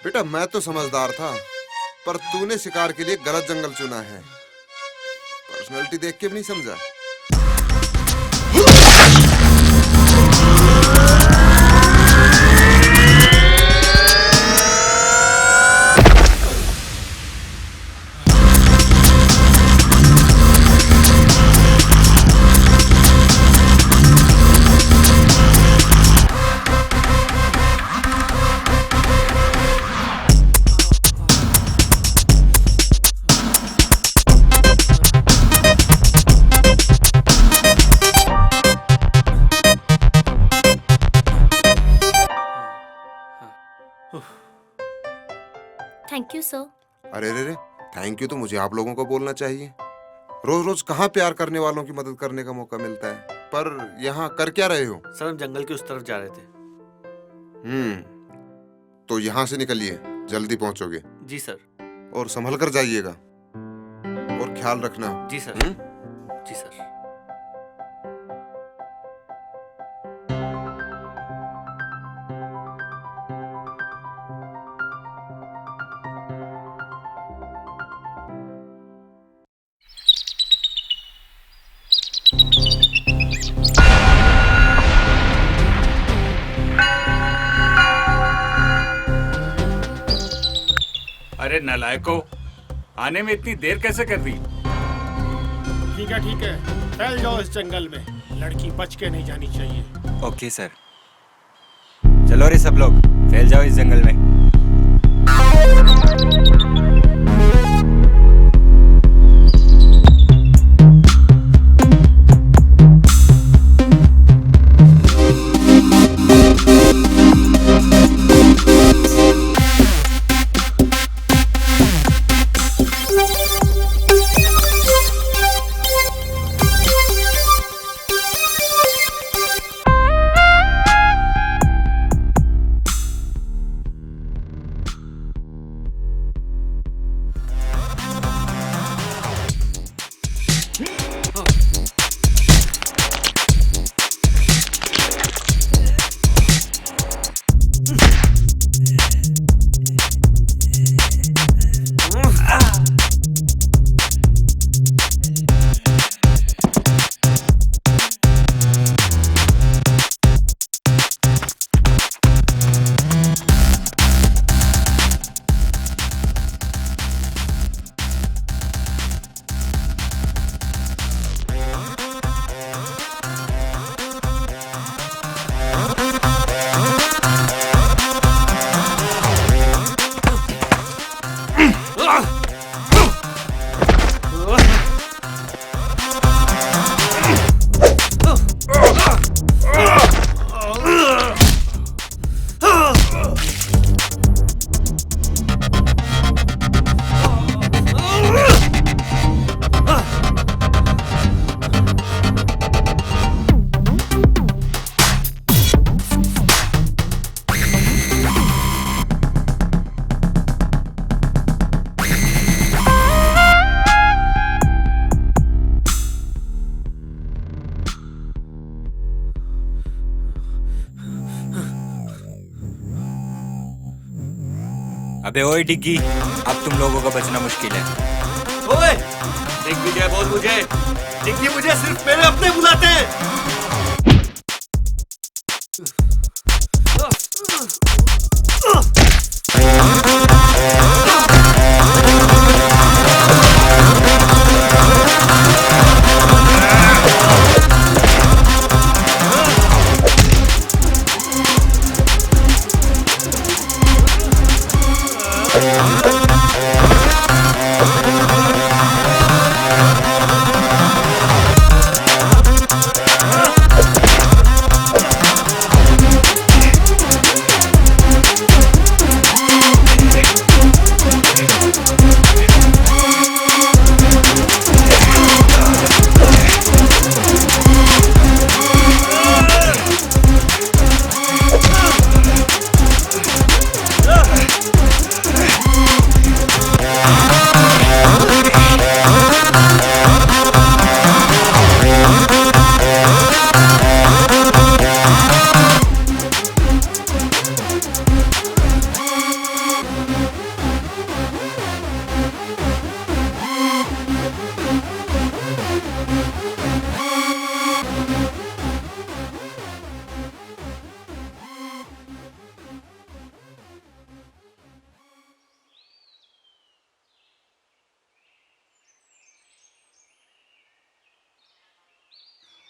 बेटा मैं तो समझदार था, पर तूने शिकार के लिए गलत जंगल चुना है। पर्सनालिटी देख के भी नहीं समझा। Thank you sir. अरे रे रे, थैंक यू तो मुझे आप लोगों को बोलना चाहिए। रोज रोज कहाँ प्यार करने वालों की मदद करने का मौका मिलता है। पर यहाँ कर क्या रहे हो? सर हम जंगल के उस तरफ जा रहे थे। तो यहाँ से निकलिए, जल्दी पहुंचोगे। जी सर। और संभल कर जाइएगा और ख्याल रखना। जी सर। जी सर। अरे नालायको, आने में इतनी देर कैसे कर दी? ठीक है, फैल जाओ इस जंगल में, लड़की बच के नहीं जानी चाहिए। Okay sir. चलो रे सब लोग, फैल जाओ इस जंगल में। अबे ओए डिग्गी, अब तुम लोगों का बचना मुश्किल है। ओए, दिग्विजय बोल मुझे, डिग्गी मुझे सिर्फ मेरे अपने बुलाते हैं।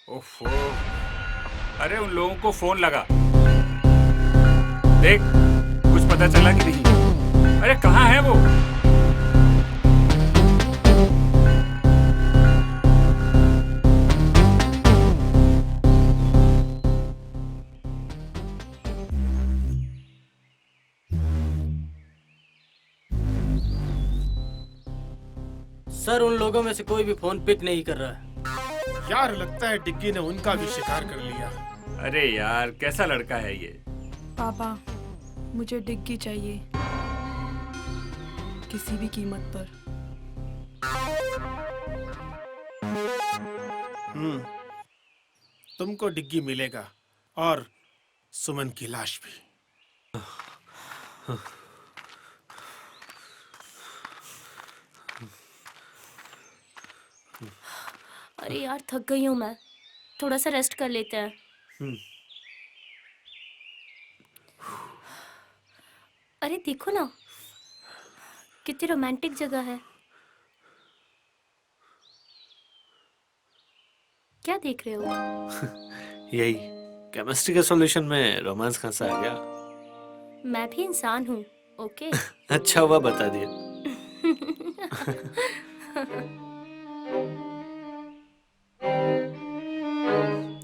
ओफो, अरे उन लोगों को फोन लगा, देख कुछ पता चला कि नहीं? अरे कहाँ है वो? सर उन लोगों में से कोई भी फोन पिक नहीं कर रहा है। यार लगता है डिग्गी ने उनका भी शिकार कर लिया। अरे यार कैसा लड़का है ये? पापा, मुझे डिग्गी चाहिए, किसी भी कीमत पर। तुमको डिग्गी मिलेगा और सुमन की लाश भी। अरे यार थक गई हूँ मैं, थोड़ा सा रेस्ट कर लेते हैं। अरे देखो ना, कितनी रोमांटिक जगह है। क्या देख रहे हो? यही केमिस्ट्री के सॉल्यूशन में रोमांस कहाँ से आ गया? मैं भी इंसान हूँ, ओके? अच्छा हुआ बता दिया।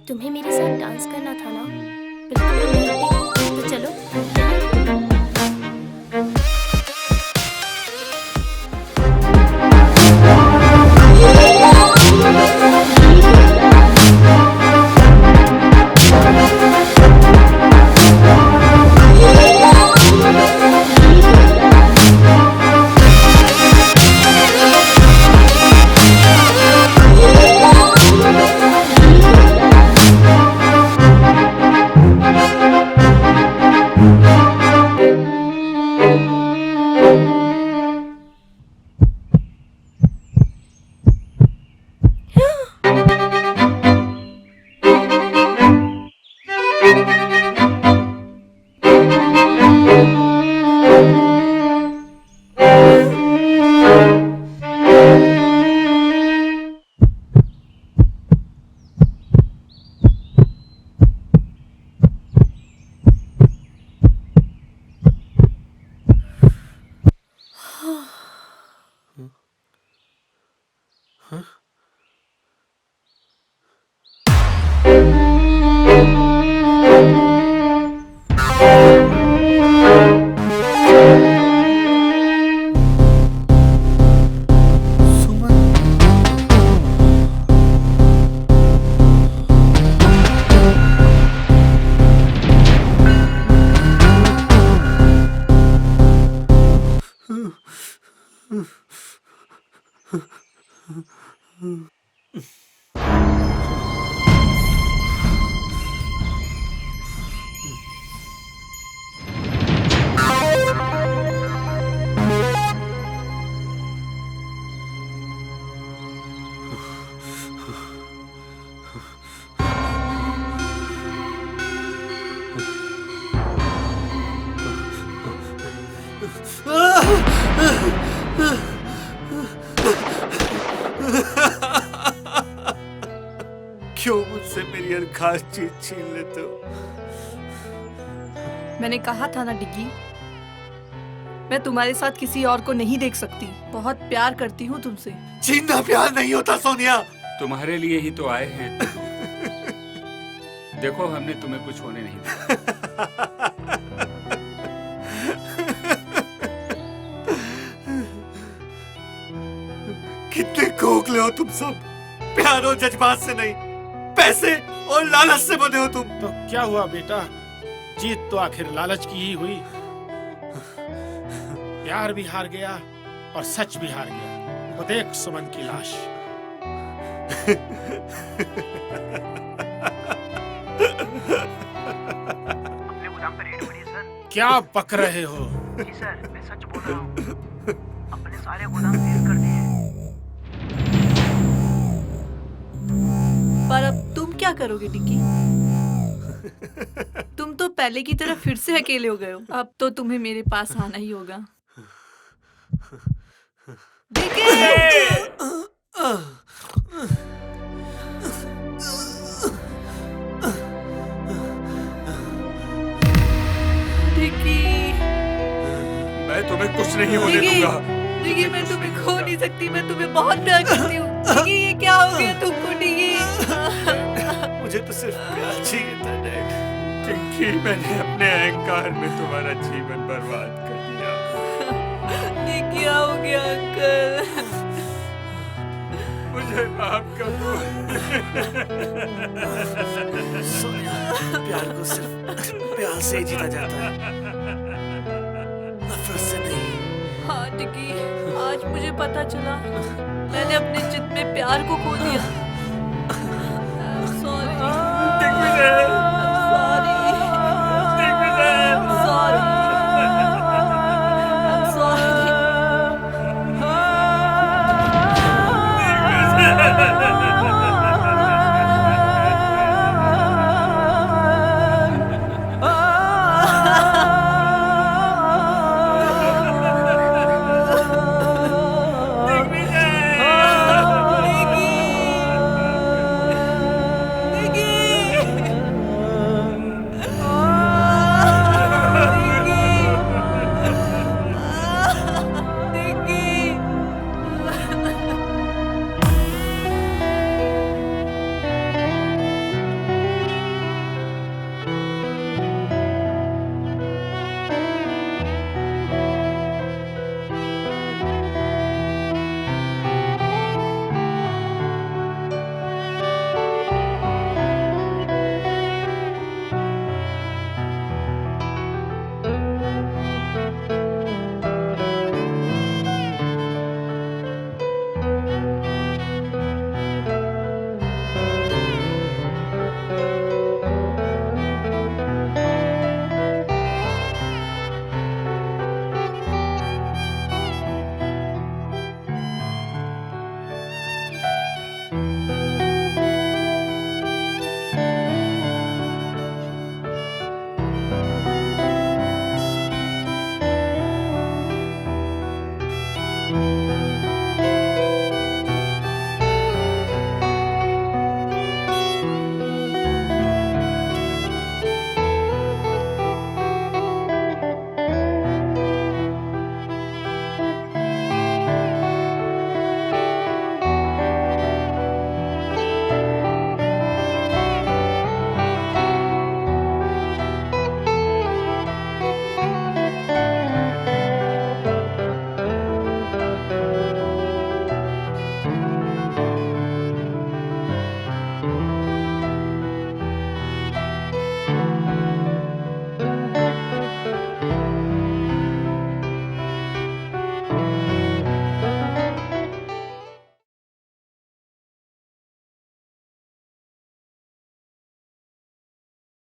तुम्हें मेरे साथ डांस करना था ना? बिल्कुल, तो चलो। क्यों मुझसे मेरी हर खास चीज छीन लेते हो? मैंने कहा था ना डिग्गी, मैं तुम्हारे साथ किसी और को नहीं देख सकती। बहुत प्यार करती हूँ तुमसे। छीनना प्यार नहीं होता सोनिया। तुम्हारे लिए ही तो आए हैं। देखो हमने तुम्हें कुछ होने नहीं दिया। कितने खोखले हो तुम सब। प्यार और जज्बात से नहीं, पैसे और लालच से बने हो तुम। तो क्या हुआ बेटा, जीत तो आखिर लालच की ही हुई। प्यार भी हार गया और सच भी हार गया। वो देख सुमन की लाश। क्या बक रहे हो? जी सर, मैं सच बोल रहा हूँ। अपने सारे गोदाम सील कर दिए। पर अब तुम क्या करोगे डिग्गी? तुम तो पहले की तरह फिर से अकेले हो गए हो। अब तो तुम्हें मेरे पास आना ही होगा। मैं तुम्हें कुछ नहीं होने दूंगा। डिग्गी, मैं तुम्हें खो नहीं सकती। मैं तुम्हें बहुत प्यार करती हूँ। डिग्गी, ये क्या हो गया तुमको डिग्गी? मुझे तो सिर्फ प्यार चाहिए था डैड। चिंकी, मैंने अपने अहंकार में तुम्हारा जीवन बर्बाद कर दिया। ये क्या हो गया अंकल? मुझे माफ कर दो। सोनिया, प्यार को सिर्फ प्यार से ही जीता जाता है। टिकी, आज मुझे पता चला मैंने अपने जिद में प्यार को खो दिया। सॉरी